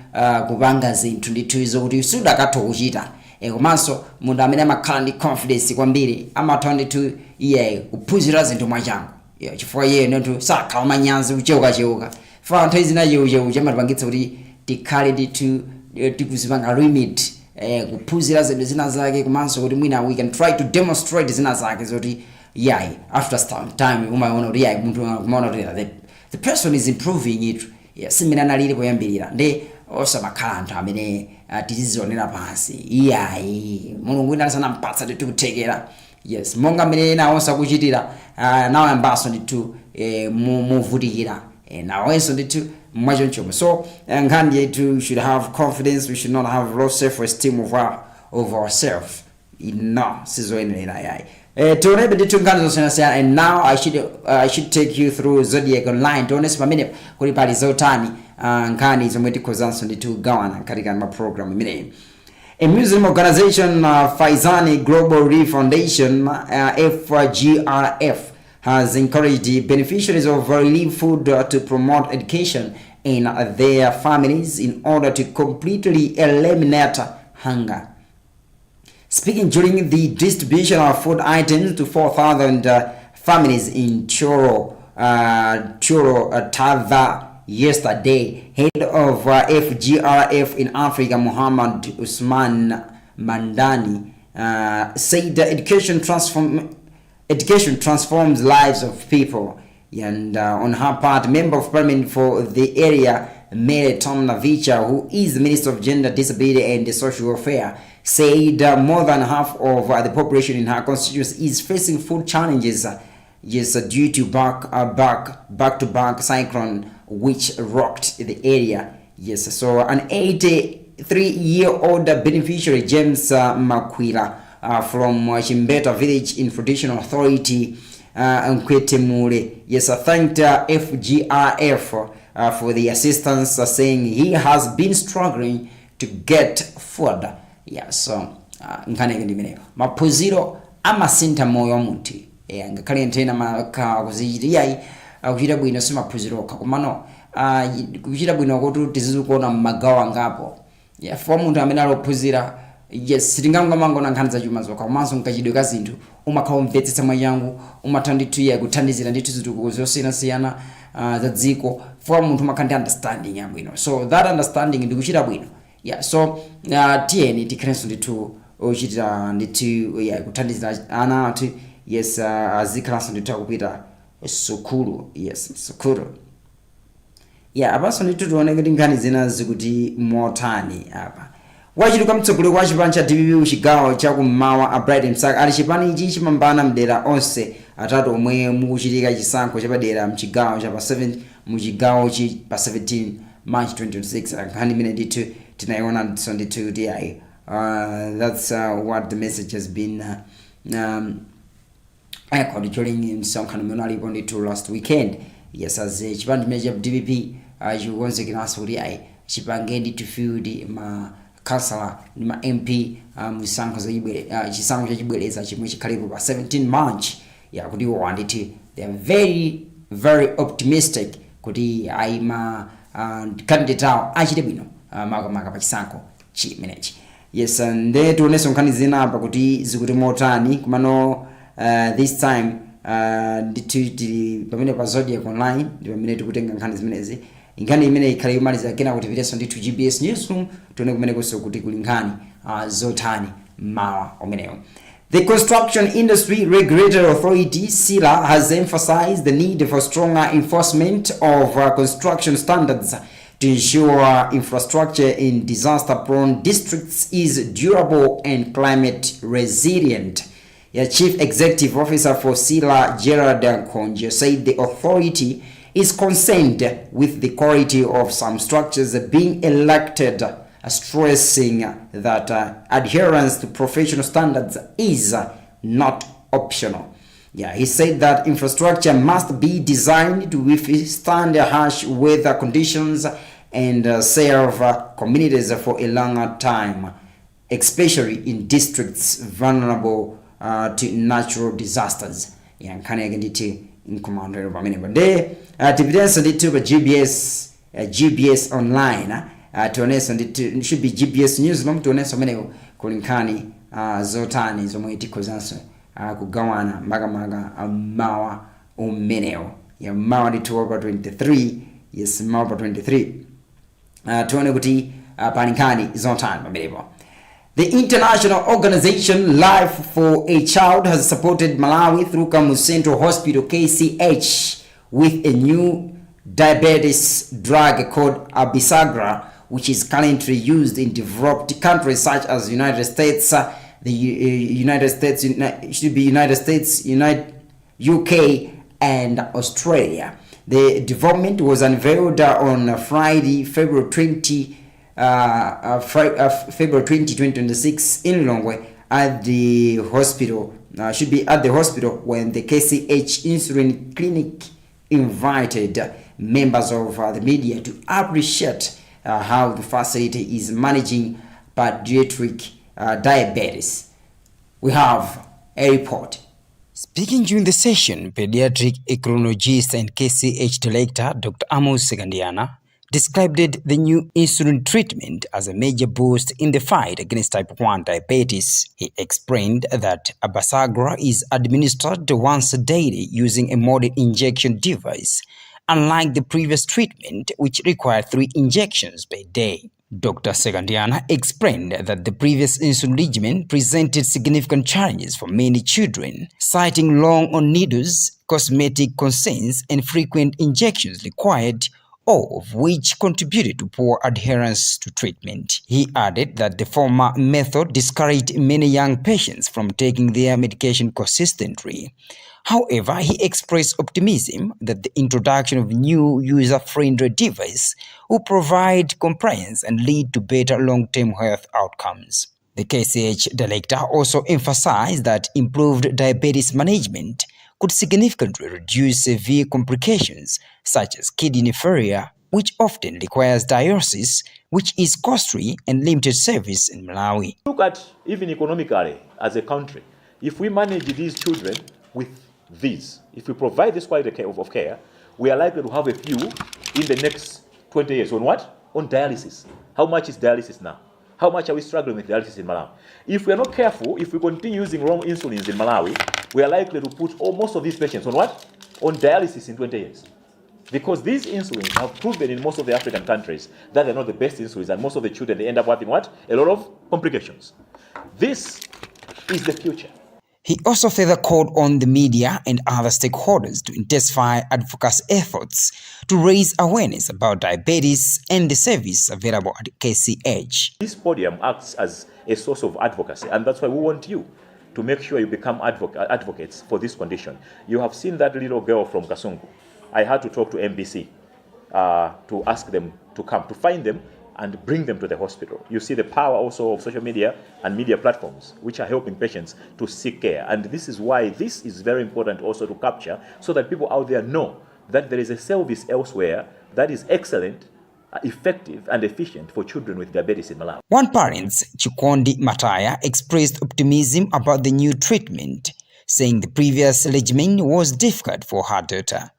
kupanga zinthu ndithu izo kuti suda katho kuchita komanso mundu amene amakhala ndi confidence kwambiri amatha ndithu iye kuphunzira zinthu mwachangu chifukwa iye ndithu sakhala manyazi kucheuka fa nthawi zina cheuka chamatipangitsa kuti tikhale ndithu tikuzipanga limit kuphunzira zinthu zina zake komanso kuti mwina we can try to demonstrate zina zake zoti yeah after some time umaona kuti yeah munthu kumaona kuti the person is improving it simina nalili poyambirira ndi osamakhala anthu amene tizizionera pansi yeah mulungu ina sanampatsa tikuthekera yes monga amene nawonso akuchitira nawo ambaso ndithu muvutikira nawenso ndithu mwachonchomo so nkhani yetu should have confidence, we should not have low self-esteem of ourselves. No, sizoenera yai. Tuonebe nditu nkhani zosiyana and now I should take you through Zodiac Online. Tuonese pamene kuli pali zotani nkhani zomwe tikhozanso nditu gawana katika ma program imeneyi. A Muslim organization, Faizani Global Relief Foundation, FGRF, has encouraged beneficiaries of relief food to promote education in their families in order to completely eliminate hunger. Speaking during the distribution of food items to 4,000 families in Choro Tava yesterday, head of FGRF in Africa, Muhammad Usman Mandani, said that education transforms lives of people. And on her part, Member of Parliament for the area, Mary Tom Navicha, who is the Minister of Gender, Disability and Social Welfare, said more than half of the population in her constituency is facing food challenges due to back-to-back cyclone which rocked the area. So an 83-year-old beneficiary, James Makwila, from Chimbeta village in Traditional Authority, Nkwetemure, thanked FGRF for the assistance, saying he has been struggling to get food. So nkane ndimene mapuziro amasinta moyo omuntu ngakhale ntena makakuziyiriyayi kuchita bwino simaphuziroka komano kuchita bwino kuti tizizukuona mmagawo angapo for munthu amene alophunzira sitingamangona nkhani zachuma zokha komanso nkachidwe ka zinthu umakhala umvetsetsa mwa yangu umatha ndithu kuthandizira ndithu zinthu zosiyanasiyana za dziko for munthu umakhala ndi understanding yabwino, so that understanding ndikuchita bwino. So tiyeni tikhalenso ndithu ochitira ndithu kuthandizira ana athu azikhalanso ndithu akupita sukulu sukulu apanso ndithu tione kuti nkhani zina zikuti motani apa. Wachituka mtsogoleri wa chipani cha DPP chigawo chakummawa a Bright Msaka ali chipani ichi chimambana mdera onse atatu omwe mukuchitika chisankho chapadera mchigawo cha pa 7 muchigawo chi pa 17 March 2026. Nkhani imene ndithu tinaiona ndithu kuti that's what the message has been echoed during msonkhano umene alipo ndithu last weekend. As chipani chimene cha DPP chikukonzekeranso kuti chipange ndithu field ma councillor ni ma MP musankho chisankho chachibwereza chimwe chikhalipo pa 17 March kuti wandithu they are very very optimistic kuti ma candidate awo achite bwino makamaka pa chisankho chimenechi. Nde tionenso nkhani zina apa kuti zikuti motani kumano this time ndithu tili pamene pa Zodiac Online ndi pamene tikutenga nkhani zimenezi. Nkhani imene ikhale yomaliza kena kuti pireso ndithu GBS Newsroom tione kumene konse kuti kuli nkhani zotani mawa omeneyo. The Construction Industry Regulatory Authority (CIRA) has emphasized the need for stronger enforcement of construction standards to ensure infrastructure in disaster-prone districts is durable and climate resilient. Chief Executive Officer for CIRA, Gerard Konje, said the authority is concerned with the quality of some structures being erected, stressing that adherence to professional standards is not optional. He said that infrastructure must be designed to withstand harsh weather conditions and serve communities for a longer time, especially in districts vulnerable to natural disasters. Nkomando pamene bande tipidenso ndithu pa GBS Online tionenso ndithu should be GBS Newsroom tionenso meneyo kuli nkhani zotani zomwe tikhozanso kugawana makamaka mawa umenewo mawa ndithu pa 23 mawa pa 23 tione kuti pali nkhani zotani pamenepo. The international organization Life for a Child has supported Malawi through Kamu Central Hospital KCH with a new diabetes drug called Abisagra, which is currently used in developed countries such as United States, UK, and Australia. The development was unveiled on Friday, February 20, 2026 in Lilongwe at the hospital. Should be at the hospital when the KCH Insulin Clinic invited members of the media to appreciate how the facility is managing pediatric diabetes. We have a report. Speaking during the session, pediatric endocrinologist and KCH director Dr. Amos Segandiana described the new insulin treatment as a major boost in the fight against type 1 diabetes. He explained that Abasagra is administered once daily using a modern injection device, unlike the previous treatment which required 3 injections per day. Dr. Segandiana explained that the previous insulin regimen presented significant challenges for many children, citing long on needles, cosmetic concerns, and frequent injections required, all of which contributed to poor adherence to treatment. He added that the former method discouraged many young patients from taking their medication consistently. However, he expressed optimism that the introduction of new user-friendly device will provide compliance and lead to better long-term health outcomes. The KCH director also emphasized that improved diabetes management could significantly reduce severe complications such as kidney failure, which often requires dialysis, which is costly and limited service in Malawi. Look at even economically as a country. If we manage these children with these, if we provide this quality of care, we are likely to have a few in the next 20 years. On what? On dialysis. How much is dialysis now? How much are we struggling with dialysis in Malawi? If we are not careful, if we continue using wrong insulins in Malawi, we are likely to put most of these patients on what? On dialysis in 20 years. Because these insulins have proven in most of the African countries that they're not the best insulins, and most of the children, they end up having what? A lot of complications. This is the future. He also further called on the media and other stakeholders to intensify advocacy efforts to raise awareness about diabetes and the service available at KCH. This podium acts as a source of advocacy, and that's why we want you to make sure you become advocates for this condition. You have seen that little girl from Kasungu. I had to talk to MBC to ask them to come, to find them and bring them to the hospital. You see the power also of social media and media platforms, which are helping patients to seek care. And this is why this is very important also to capture, so that people out there know that there is a service elsewhere that is excellent, effective and efficient for children with diabetes in Malawi. One parent, Chikondi Mataya, expressed optimism about the new treatment, saying the previous regimen was difficult for her daughter.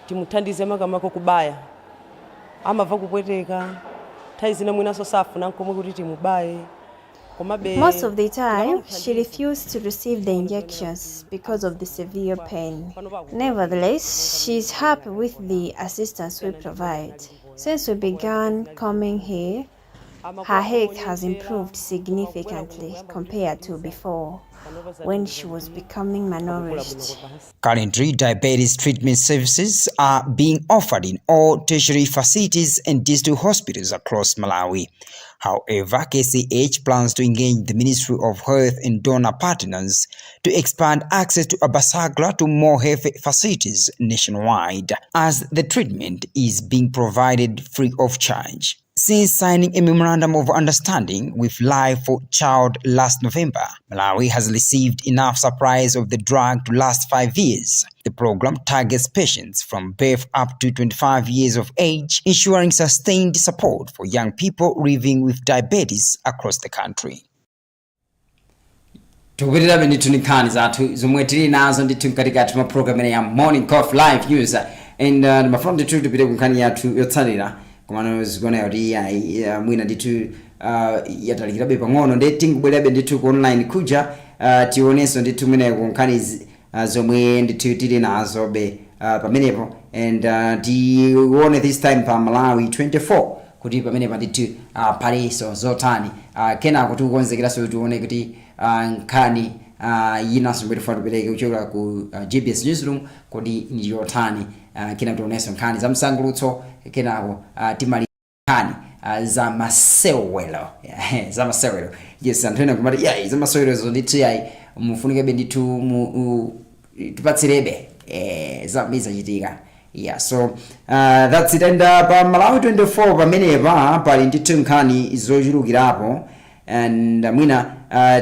Timuthandize makamako kubaya amava kupweteka thaizina mwinaso safuna nkomwe kuti timubaye. Most of the time, she refused to receive the injections because of the severe pain. Nevertheless, she is happy with the assistance we provide. Since we began coming here, her health has improved significantly compared to before, when she was becoming malnourished. Currently, diabetes treatment services are being offered in all tertiary facilities and district hospitals across Malawi. However, KCH plans to engage the Ministry of Health and donor partners to expand access to Abasagra to more health facilities nationwide, as the treatment is being provided free of charge. Since signing a memorandum of understanding with Life for Child last November, Malawi has received enough supplies of the drug to last 5 years. The program targets patients from birth up to 25 years of age, ensuring sustained support for young people living with diabetes across the country. Tukubirira benditu nikhani zathu zomwe tili nazo ndithu katikati mwa program ya Morning Coffee Live News, and mafuna ndithu tipite kunkhani yathu yotsalira komano zikona yoti mwina ndithu yatalikirabe pang'ono ndeti ngubwerabe ndithu ku online kuja tionenso ndithu mwina kunkhani zomwe ndithu tili nazo be pamenepo, and tione this time pa Malawi 24 kuti pamenepa ndithu paliso zotani kenako tikukonzekeraso tione kuti nkhani yinaso mbwetu fatu pereke kuchoka ku GPS Newsroom kuti ndiyotani kena tionenso nkhani za msangulutso kenako timali nkhani za masewelo za masewelo. Yes, anthu kumati yayi za masewelo zo ndithu yayi mufunike be ndithu tupatsirebe za chitika. Yeah, so that's it. And pa Malawi 24 pamenepa pali ndithu nkhani zochulukirapo, and mwina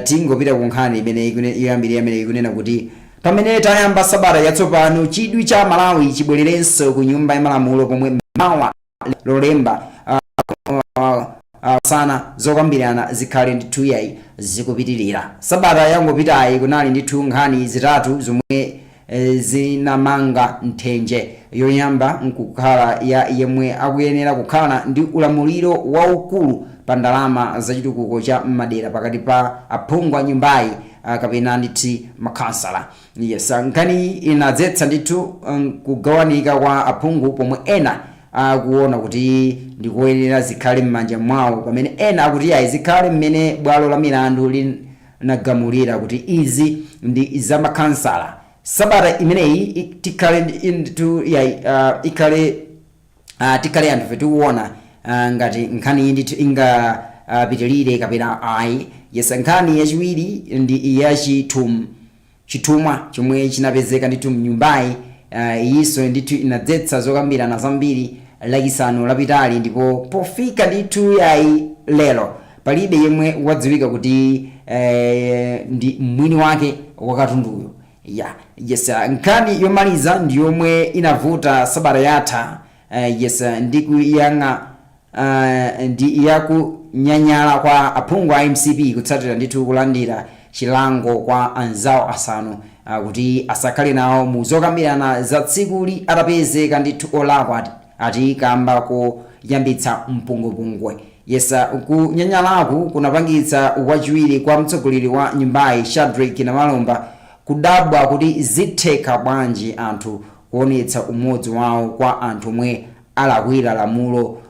tingopita ku nkhani imene ikuyambira imene ikunena kuti pamene tayamba sabata yatsopano chidwi cha Malawi chibwererenso ku nyumba ya malamulo komwe mawa lolemba sana zokambirana zikhale ndithu yayi zikupitirira. Sabata yangopitayi kunali ndithu nkhani zitatu zomwe zinamanga nthenje. Yoyamba nkukhala ya yemwe akuyenera kukhala ndi ulamuliro waukulu pa ndalama zachitukuko cha madera pakati pa aphungu a nyumbayi kapena ndithu makhansala. Yes, nkhani inadzetsa ndithu kugawanika kwa aphungu pomwe ena akuona kuti ndikoyenera zikhale m'manja mwawo pamene ena akuti ayi zikhale mmene bwalo la milandu linagamulira kuti izi ndi za makhansala. Sabata imeneyi tikhale ndithu yayi tikhale anthu fe tikuona ngati nkhani ndithu ingapitirire kapena ayi. Yes, nkhani yachiwiri ndi ya chitumwa chomwe chinapezeka ndithu mnyumbayi. Iso ndithu inadzetsa zokambirana zambiri lachisanu lapitali, ndipo pofika ndithu yayi lero palibe yemwe wadziwika kuti ndi mwini wake wakatunduyo. Yes, nkhani yomaliza ndi yomwe inavuta sabata yatha. Yes, ndi yakunyanyala kwa aphungu a MCP kutsatira ndithu kulandira chilango kwa anzawo asanu kuti asakhale nawo mu zokambirana za tsikuli atapezeka ndithu olakwa ati kamba kuyambitsa mpungwepungwe. Yes, kunyanyalaku kunapangitsa wachiwiri kwa mtsogoleri wa nyumbayi Shadrack Namalomba kudabwa kuti zitheka bwanji anthu kuonetsa umodzi wawo kwa anthu omwe alakwira lamulo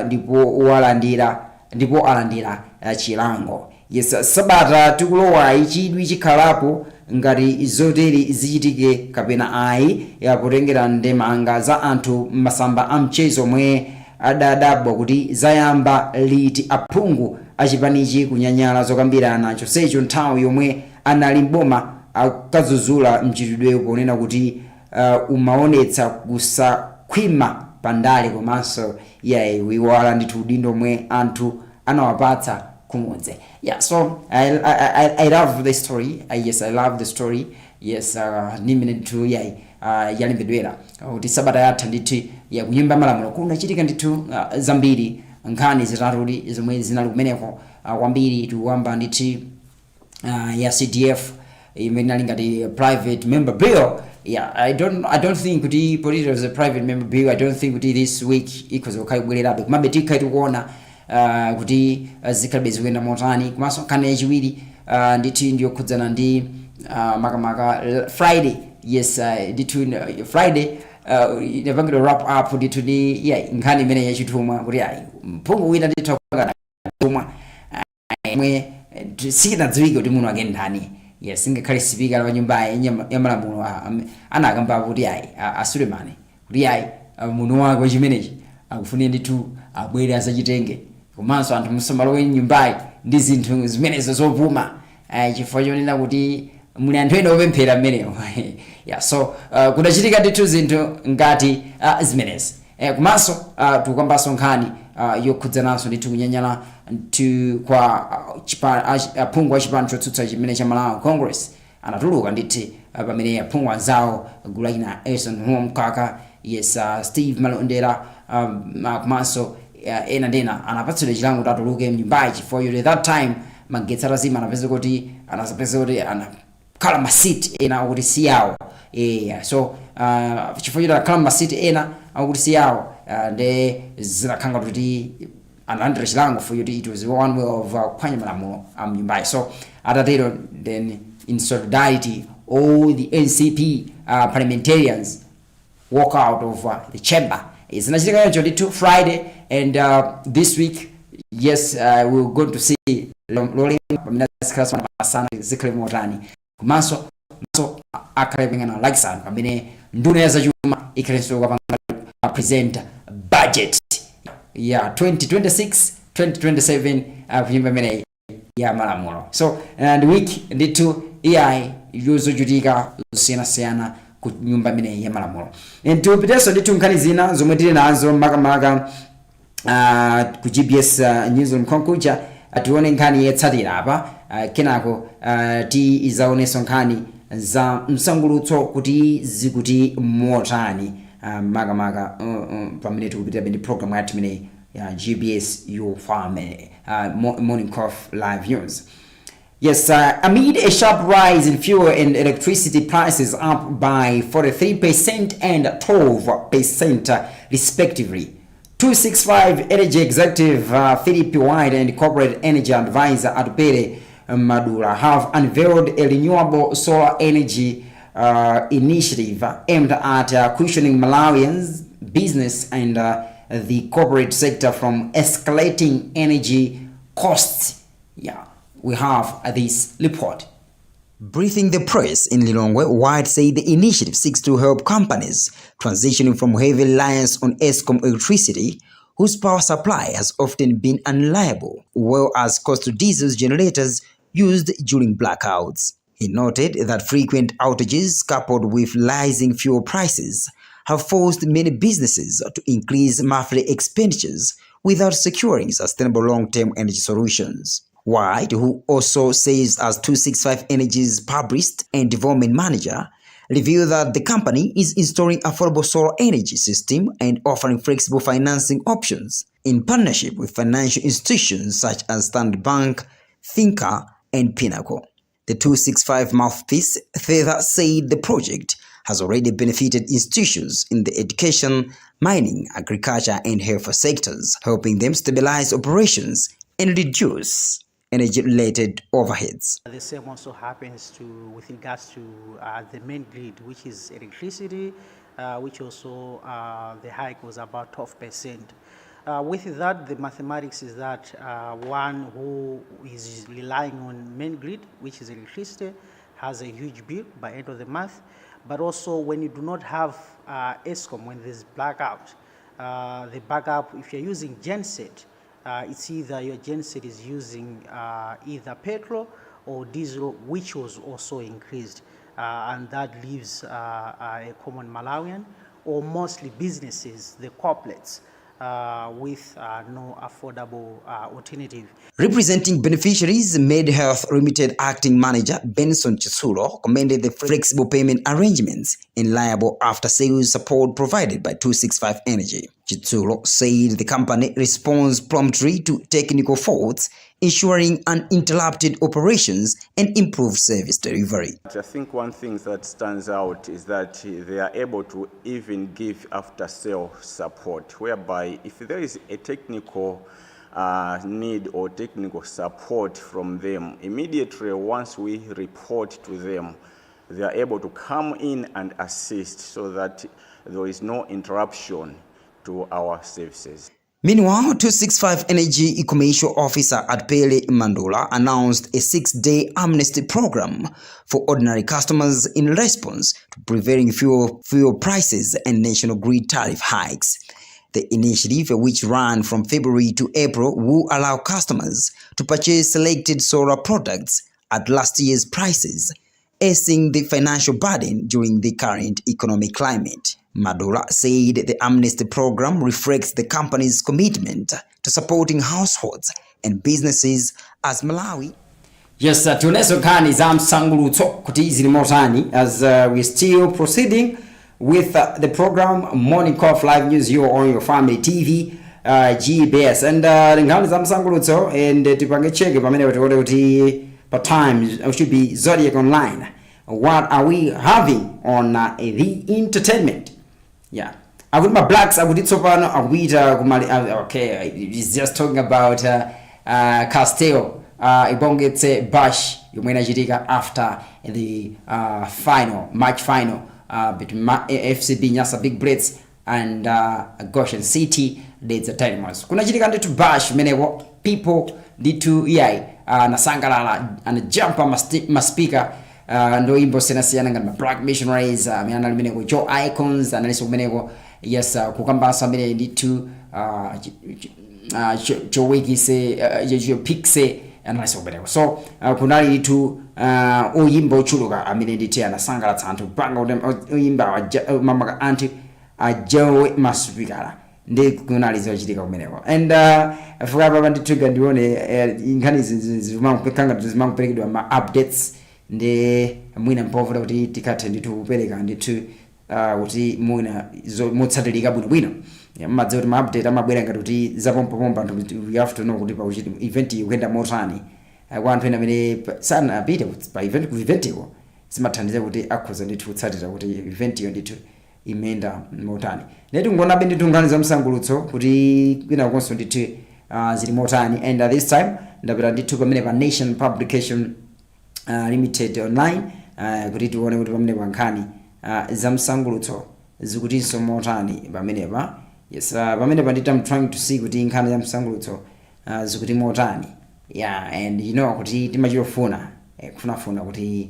ndipo alandira chilango. Yes, sabata tikulowa chidwi chikhalapo ngati zoteri zichitike kapena ayi yakutengera ndemanga za anthu masamba a mchezo omwe adadabwa kuti zayamba liti aphungu achipanichi kunyanyala zokambirana chonsecho nthawi yomwe anali mboma akazuzula mchitidweyo ponena kuti umaonetsa kusakhwima pandale komanso wiwala ndithu udindo omwe anthu anawapatsa kumudzi. So I love the story. Yes, I love the story. Yes, nimene ndithu yalembedwera kuti sabata yatha ndithu kunyumba malamulo kunachitika ndithu zambiri nkhani zitatu zomwe zinali kumeneko kwambiri tiwamba ndithu ya CDF imene inali ngati private member bill. I don't think kuti it was a private member bill. I don't think kuti this week ikoze kukaibwererabe kumabe tikhaiti kuona kuti zikhalabe zikuyenda motani. Komanso nkhani yachiwiri ndithu ndiyokhudzana ndi makamaka Friday. Yes, ndithu Friday inapangidwa wrap up ndithu ndi nkhani imene yachitumwa kuti mphungu wina ndithu akupanga tumwa mwe sikinadziwika kuti munthu wake ndani. Yes, ngakhale sipika wa nyumba ya malamulo anakamba kuti Sulemani kuti munthu wake wachimenechi akufunira ndithu abwere asachitenge komanso anthu musamalowe nyumbayi ndi zinthu zimenezo zopuma chifukwa chonena kuti muli anthu ena opemphera mmenewo. So kunachitika ndithu zinthu ngati zimenezi. Komanso tukambanso nkhani yokhudzananso ndithu kunyanyala kwa aphungu a chipani chotsutsa chimene cha Malawi Congress anatuluka ndithu pamene aphungu anzawo gulu lina Edson Mkaka. Yes, Steve Malondera komanso ena ndena anapatsidwa chilango kuti atuluke mnyumbayi chifukwa at that time magetsi atazima anapeza kuti anakhala masiti ena akuti siyawo. So chifukwa choti akhala masiti ena akuti siyawo nde zinakhanga kuti analandira chilango for kuti it was one way of kuphwanya malamulo mnyumbayi. So atatero then in solidarity all the NCP parliamentarians walk out of the chamber. Zinachitika hicho ndithu Friday and this week. Yes, we're going to see Lolemba pamene zikhalasana masana zikhale motani komanso akhalapengana lakisana pamene nduna ya zachuma ikhalenso kapanga present budget ya 2026-2027 kunyumba imene ya malamulo. So and week ndithu yozochitika zosiyanasiyana ku nyumba imene ya malamulo. Tupiteso ndithu nkhani zina zomwe tili nazo makamaka ku GBS News mkonkuja atione nkhani yotsatira apa kenako izaonenso nkhani za msangulutso kuti zikuti motani maga pamene tikupita ndi program yathu imene ya GBS Your Family Morning Coffee Live News. Yes, amid a sharp rise in fuel and electricity prices up by 43% and 12% respectively, 265 Energy Executive Philip White and Corporate Energy Advisor Adupere Madura have unveiled a renewable solar energy initiative aimed at cushioning Malawians' business and the corporate sector from escalating energy costs. Yeah, we have this report. Briefing the press in Lilongwe, White said the initiative seeks to help companies transitioning from heavy reliance on Eskom electricity, whose power supply has often been unreliable, well as cost to diesel generators used during blackouts. He noted that frequent outages coupled with rising fuel prices have forced many businesses to increase monthly expenditures without securing sustainable long-term energy solutions. White, who also serves as 265 Energy's publicist and development manager, revealed that the company is installing affordable solar energy system and offering flexible financing options in partnership with financial institutions such as Standard Bank, Finca, and Pinnacle. The 265 mouthpiece further said the project has already benefited institutions in the education, mining, agriculture, and health sectors, helping them stabilize operations and reduce energy-related overheads. The same also happens with regards to the main grid, which is electricity, which also the hike was about 12%. With that, the mathematics is that one who is relying on main grid, which is electricity, has a huge bill by end of the month. But also when you do not have Eskom, when there's blackout, the backup, if you're using genset, it's either your genset is using either petrol or diesel, which was also increased, and that leaves a common Malawian or mostly businesses, the corporates, with no affordable alternative. Representing beneficiaries, Med Health Limited Acting Manager Benson Chisulo commended the flexible payment arrangements and liable after-sales support provided by 265 Energy. Chisulo said the company responds promptly to technical faults, ensuring uninterrupted operations and improved service delivery. I think one thing that stands out is that they are able to even give after-sale support, whereby if there is a technical need or technical support from them, immediately once we report to them, they are able to come in and assist so that there is no interruption to our services. Meanwhile, 265 Energy Commercial Officer Adupere Mandula announced a 6-day amnesty program for ordinary customers in response to prevailing fuel prices and national grid tariff hikes. The initiative, which ran from February to April, will allow customers to purchase selected solar products at last year's prices, easing the financial burden during the current economic climate. Madura said the amnesty program reflects the company's commitment to supporting households and businesses as Malawi. Yes, tuneso kani za msangulutso kuti zili motani as we're still proceeding with the program Morning Coffee Live News here on your family TV GBS and ngani za msangulutso and tipange check pamene watote kuti per time should be Zodiac Online. What are we having on the entertainment? Yeah, akuti blacks akuti tsopano akuita kumali okay, he's just talking about Castel ibongetse bash yomwe inachitika after the match final between FCB Nyasa Big Blitz and Goshen City Dedza Dynamos. Kunachitika nditu bash meneko people nditu nasangalala and jump ma speaker ndo imbo senasiyana ngati Black Missionaries amene limeneko Joe Icons analiso kumeneko yes kukambasa amene nditu chowekise pixe analiso kumeneko so kunali nditu uyimbo uchuluka amene nditi anasangalatsa anthu panga uyimba mamaka anthu ajawe masupikala ndi kunali zochitika kumeneko and fuka papa ndituga ndione nkhani zimakuperekedwa ma updates ndi mwina mpovula kuti tikathe nditu kupereka nditu kuti muna mutsatilika bwinobwino madziwa kuti ma-update amabwera ngati kuti zapompopompa you have to know kuti pauchiti event ikuyenda motani kwa anthu ena amene sanapite pa event ku event iko zimathandiza kuti akhoza ndithu kutsatira kuti event iyo ndithu imenda motani netu ngonabe ndithu nkhani za msangulutso kuti kwina konso ndithu zili motani and this time ndapita ndithu pamene pa Nation Publication Limited online kuti tione kuti pamene pa nkhani za msangulutso zikutinso motani pamenepa. Yes, pamene pa ndithu I'm trying to see kuti nkhani za msangulutso zikuti motani. Yeah, and you know kuti timachofuna kufunafuna kuti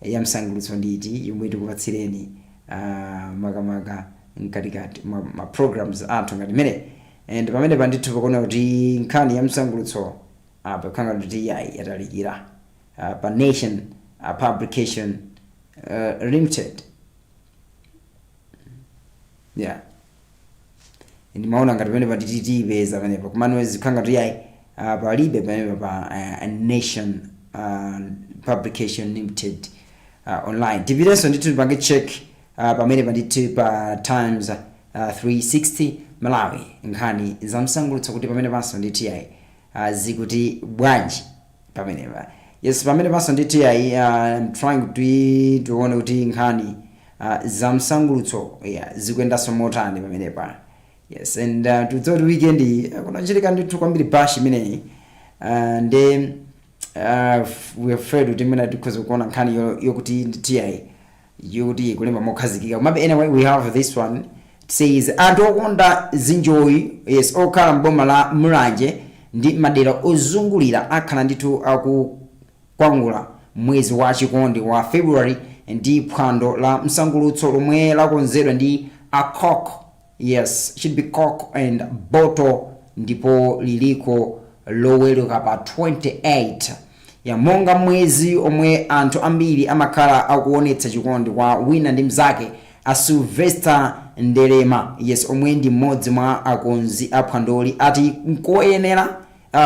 ya msangulutso nditi yomwe tikupatsireni makamaka mkatikati ma programs athu ngati mene and pamene pandithu pakuona kuti nkhani ya msangulutso pakhanga kuti yatalikira pa Nation Publication Limited. Yeah, ndimaona ngati pamene patitipeza pamenepa kumano zikhanga kuti palibe pamene pa Nation Publication Limited online. Tipirenso ndithu tipange check pamene pandithu pa Times 360 Malawi nkhani za msangulutso kuti pamene panso ndithu zikuti bwanji pamenepa. Yes, pamene panso ndithu I'm trying to tuone kuti nkhani za msangulutso zikuyendanso motani pamenepa. Yes, and tudzoti weekend kunachitika ndithu kwambiri bash imeneyi and we are afraid kuti mwina tikhoza kuona nkhani yokuti TI yokuti kulemba mokhazikika. Maybe anyway we have this one. It says anthu okonda zinjoyi yes okhala mboma la Mulanje ndi madera ozungulira akhala ndithu akukwangula mwezi wa chikondi wa February ndi phwando la msangulutso lomwe lakonzedwa ndi Cock. Yes, should be Cock and Bottle ndipo liliko loweruka pa 28 ya monga mwezi omwe anthu ambiri amakhala akuonetsa chikondi kwa wina ndi mzake. A Sylvester Ndelema yes omwe ndi mmodzi mwa akonzi aphwandoli ati nkoyenera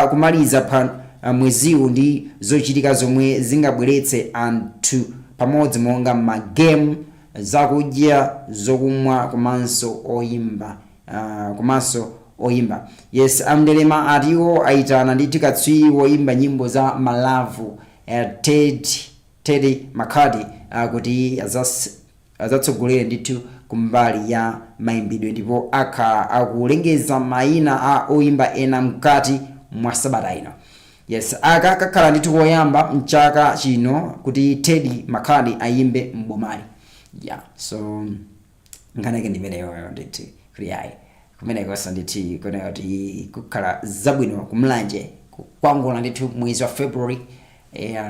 kumaliza mweziwu ndi zochitika zomwe zingabweretse anthu pamodzi monga magame zakudya zokumwa komanso oyimba. Yes, Ndelema atiwo aitana ndithu katswiri woyimba nyimbo za malavu Teddy McCarty kuti azatsogolera ndithu kumbali ya mayimbidwe ndipo akulengeza mayina a oyimba ena mkati mwa sabata ino. Yes, akakhala ndithu koyamba mchaka chino kuti Teddy McCarty ayimbe mbomali. Yeah, so nganake ndimeneyo ndithu kuti kumene kosa ndithu kuna kuti kukhala zabwino kumlanje kukwangula ndithu mwezi wa February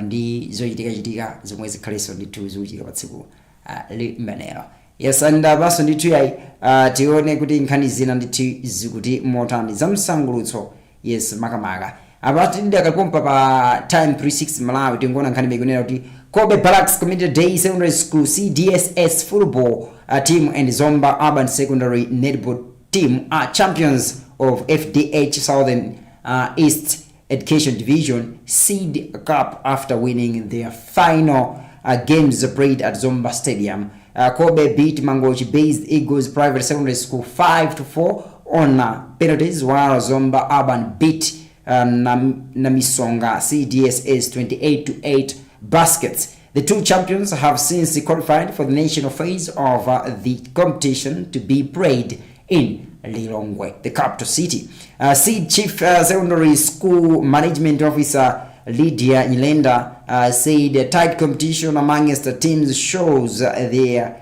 ndi zochitika zomwe zikhalenso ndithu zochitika pa tsiku limenelo. Yes, and baso ndithu tione kuti nkhani zina ndithu zikuti motani za msangulutso. Yes, makamaka abati ndi akakompa pa Time 360 Malawi tingoona nkhani ikunena kuti Kobe Barracks Community Day Secondary School CDSS football team and Zomba Urban Secondary netball team are champions of FDH Southern East Education Division Seed Cup after winning their final games played at Zomba Stadium. Kobe beat Mangochi-based Eagles Private Secondary School 5-4 on penalties, while Zomba Urban beat Namisonga CDSS 28-8 baskets. The two champions have since qualified for the national phase of the competition to be played in Lilongwe, the capital city. Seed Chief Secondary School Management Officer Lydia Nyilenda said a tight competition amongst the teams shows their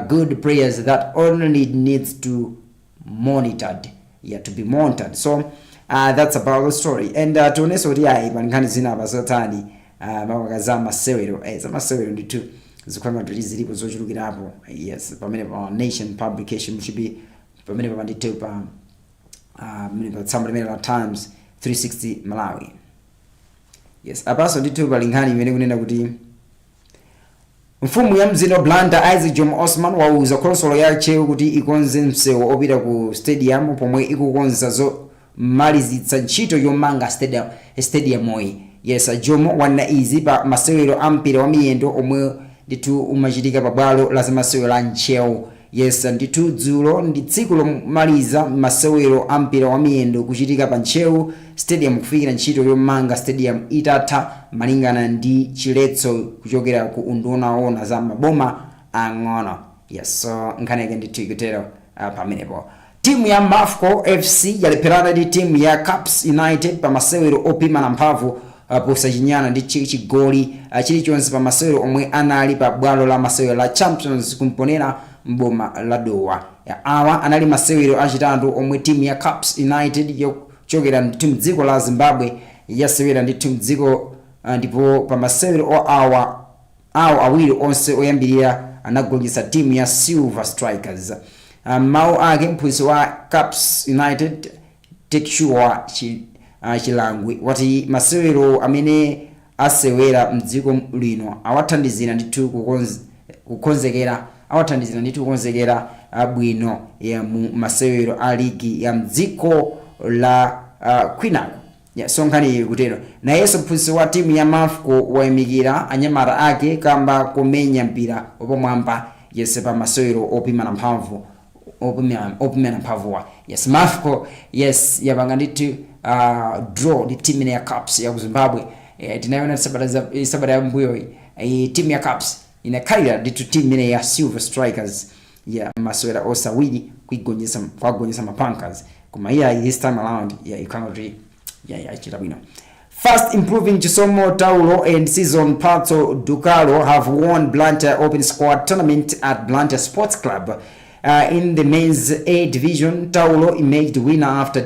good players that only needs to to be monitored. So that's about the story. And tuoneso kuti pankani zina pasatani mawakaza masewero zamasewero nditu zikwanga kuti zilipo zochulukirapo. Yes, pamene pa Nation Publication should be pamene pa ndithu pa pamene pa tsamba limene la Times 360 Malawi. Yes, apaso ndithu pali nkhani imene kunena kuti mfumu ya mzinda Blantyre Isaac Jomo Osman wauza khonsolo yace kuti ikonze msewu opita ku stadium pomwe ikukonza zomalizitsa ntchito yomanga stadium oyi. Yes, Jomo wanena izi pa masewero ampira wa miyendo omwe ndithu umachitika pa bwalo la zamasewero la Nchewu. Yes, ndithu dzulo ndi tsiku lomaliza masewero a mpira wa miyendo kuchitika pa Nchewu stadium kufikira ntchito yomanga stadium itatha malingana ndi chiletso kuchokera ku unduna ona za maboma ang'ono. Yes, so nkhaneke ndithu ikutero pamenepo. Timu ya Mafco FC yalepherana ndi timu ya Caps United pa masewero opimana mphamvu posachinyana ndi chigoli chilichonse pa masewero omwe anali pa bwalo la masewero la Champions kumponera mboma la Dowa. Awa anali masewero achitatu omwe timu ya Caps United yochokera ndi mdziko la Zimbabwe yasewera ndi mdziko ndipo pa masewero awo awiri onse oyambirira anagolitsa timu ya Silver Strikers. Mau ake mphunzitsi wa Caps United Tekshua Chilangwi wati masewero amene asewera mdziko lino awathandizira ndithu kukonzekera bwino ya mu masewero a ligi ya mdziko la Kwinaku. Sonkhani kutero na yeso mphunzitsi wa timu ya Mafco wayimikira anyamata ake kamba kumenya mpira opamwamba yese pa masewero opimana mphamvu yes Mafco yes yapanga ndithu draw ndi timu ya Caps ya Zimbabwe. Tinayona sabata ya mbuyo timu ya Caps inakhalira ndithu timu ya Silver Strikers ya masewera osawiri kuigonyesa mapankers koma iya this time around economy chita bwino. Fast improving Chisomo Taulo and Season Pato Dukalo have won Blantyre Open Squad tournament at Blantyre Sports Club. In the men's A division, Taulo emerged winner after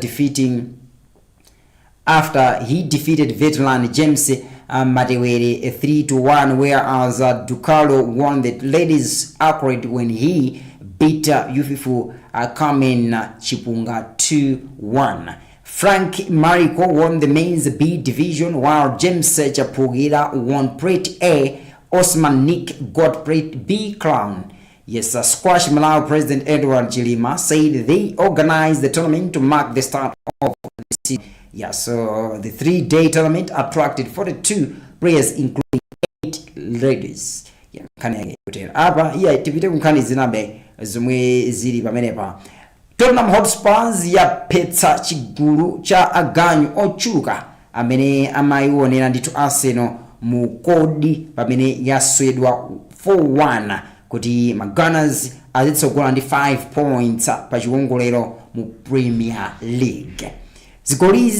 he defeated veteran James Madewere 3-1, whereas Dukalo won the ladies' accolade when he beat youthful Carmen Chipunga 2-1. Frank Mariko won the men's B division, while James Chapugira won Plate A. Osman Nick got Plate B crown. Yes, Squash Malawi President Edward Chilima said they organized the tournament to mark the start of the season. Yeah, so the 3-day tournament attracted 42 players, including 8 ladies. Yeah, hapa tipite kunkhani zinabe zomwe zili pamenepa. Tottenham Hotspurs yaphetsa chigulu cha aganyu ochuluka amene amaionera ndithu Arsenal mu kodi pamene yaswedwa 4-1 kuti Gunners azitsogola ndi 5 points pa chiwongolero mu Premier League. Zigoli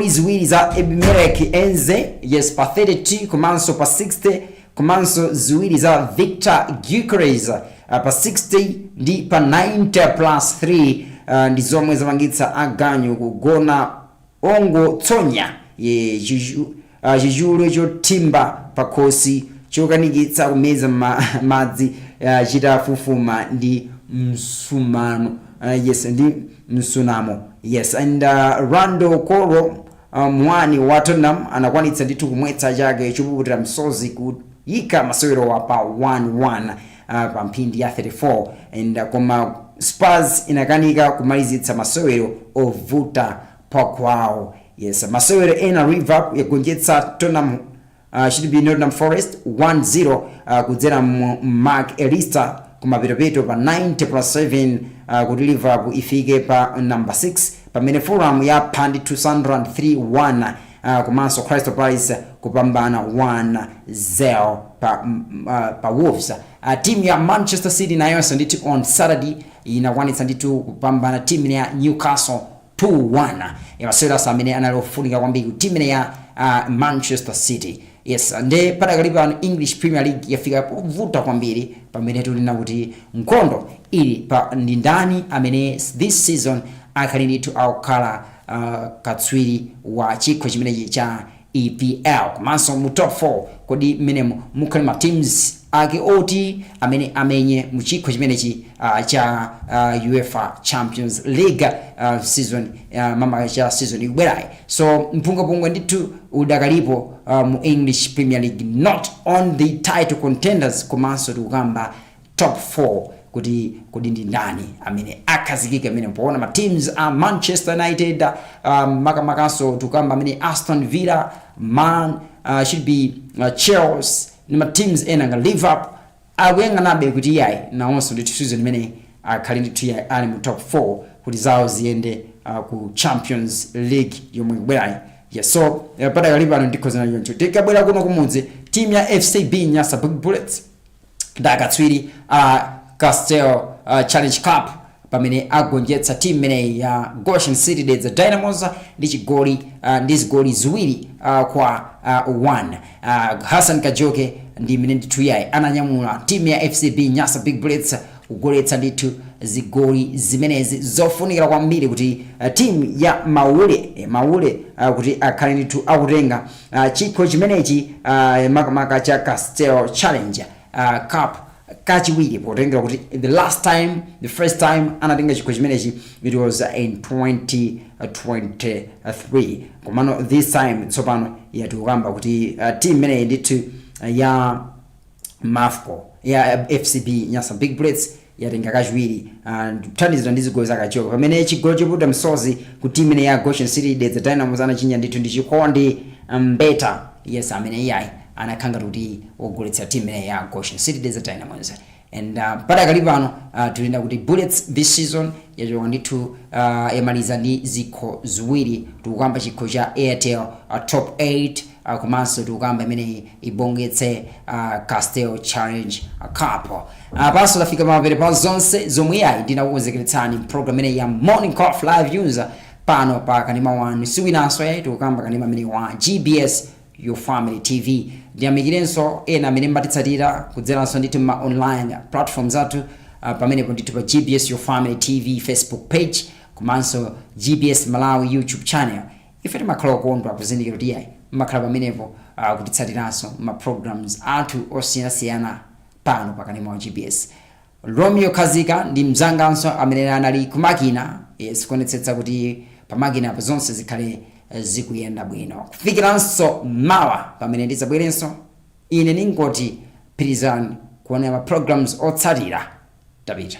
ziwiri za Ebimelek Enze yes pa 32 komanso pa 60 komanso ziwiri za Victor Gyökeres pa 60 ndi pa 90 plus 3 ndi zomwe zamangitsa aganyu kugona ongo tsonya chijulo chotimba pa khosi chokanikitsa kumeza madzi chitafufuma ndi msumano yes ndi msunamo yes and Rando Koro mwani wa Tottenham anakwanitsa ndithu kumwetsa chake chopuputira msozi kuyika masewero wa pa 1-1 pa mphindi ya 34 and koma Spurs inakanika kumalizitsa masewero ovuta pakwawo. Yes, masewero ena River yagonjetsa Tottenham should be Nottingham Forest 1-0 kudzera Mark Elista kumapeto pa 90 plus 7 kuti Liverpool ifike pa number 6 pamene Fulham yapha ndi Sunderland 3-1 komanso Crystal Palace kupambana 1-0 pa Wolves. Timu ya Manchester City nayonso ndithu on Saturday inakwanitsa ndithu kupambana timu ya Newcastle 2-1 masewera amene analofunika kwambiri timu ya Manchester City. Yes, nde padakali pa English Premier League yafika kuvuta kwambiri pamene tulina kuti nkhondo ili pa ndindani amene this season akhali ndithu akukhala katswiri wa chikho chimenechi cha EPL komanso mu top 4 kodi mmenemo mukhali ma teams ake oti amene amenye mu chikho chimenechi cha UEFA Champions League season mama cha season ikubwerayi. So mpungapungwe ndithu udakalipo mu English Premier League, not on the title contenders komanso tukamba top 4 kuti ndi ndani amene akhazikika amene mpona ma teams a Manchester United makaso tukamba amene Aston Villa should be Chelsea ni ma teams ena nga live up akuyang'anabe kuti yayi nawonso ndi season imene akhali ndi tiya ali mu top 4 kuti zawo ziyende ku Champions League yomwe kubwerayi. Yes, so pada kali pano ndikhoza nayo ncho tikabwera kuno kumudzi team ya FCB Nyasa Big Bullets ndakatswiri Castel Challenge Cup pamene agonjetsa team imene ya Goshen City Dedza Dynamos ndi chigoli ndi zigoli ziwiri kwa 1. Hassan Kajoke ndi imene ndithu yayi ananyamula team ya FCB Nyasa Big Bullets kugoletsa ndithu zigoli zimenezi zofunikira kwambiri kuti team ya Maule kuti akhale ndithu akutenga chikho chimenechi makamaka cha Castel Challenge Cup kachiwiri potengera kuti the first time anatenga chikho chimenechi it was in 2023 komano this time tsopano yatukamba kuti team imeneyi ndithu ya Mafco ya FCB Nyasa Big Bullets yatenga kachiwiri kuthandizira ndi zigoli zakachoka pamene chigoli choputa msozi ku team imene ya Goshen City Dedza Dynamos anachinya ndithu ndi Chikondi Mbeta. Yes, amene yayi anakhanga kuti ogoletsa team imene ya Goshen City Dedza Dynamos. And pada kali pano tulinda kuti Bullets this season yachoka ndithu yamaliza ndi zikho ziwiri tukamba chikho cha Airtel top 8 komanso tukamba imene ibongetse Castel Challenge Cup. Paso lafika mapere pa zonse zomwe yayi ndinakukonzekeretsani program imene ya Morning Call Live User pano pa kanima wanu siwinanso yayi tukamba kanima imene wa GBS Your Family TV. Ndiyamikirenso ena amene mbatitsatira kudzeranso ndithu ma online platforms athu pamenepo ndithu pa GBS Your Family TV Facebook page komanso GBS Malawi YouTube channel. Ife timakhala okondwa kuzindikira kuti yayi makhala pamenepo kutitsatiranso ma programs athu osiyanasiyana pano pakanema wa GBS. Romeo Kazika ndi mzanganso amene anali kumakina kuonetsetsa kuti pamakina pa zonse zikhale zikuyenda bwino. Kufikiranso mawa pamene ndidzabwerenso ine ningoti pirizani kuona ma programs otsatira tapita.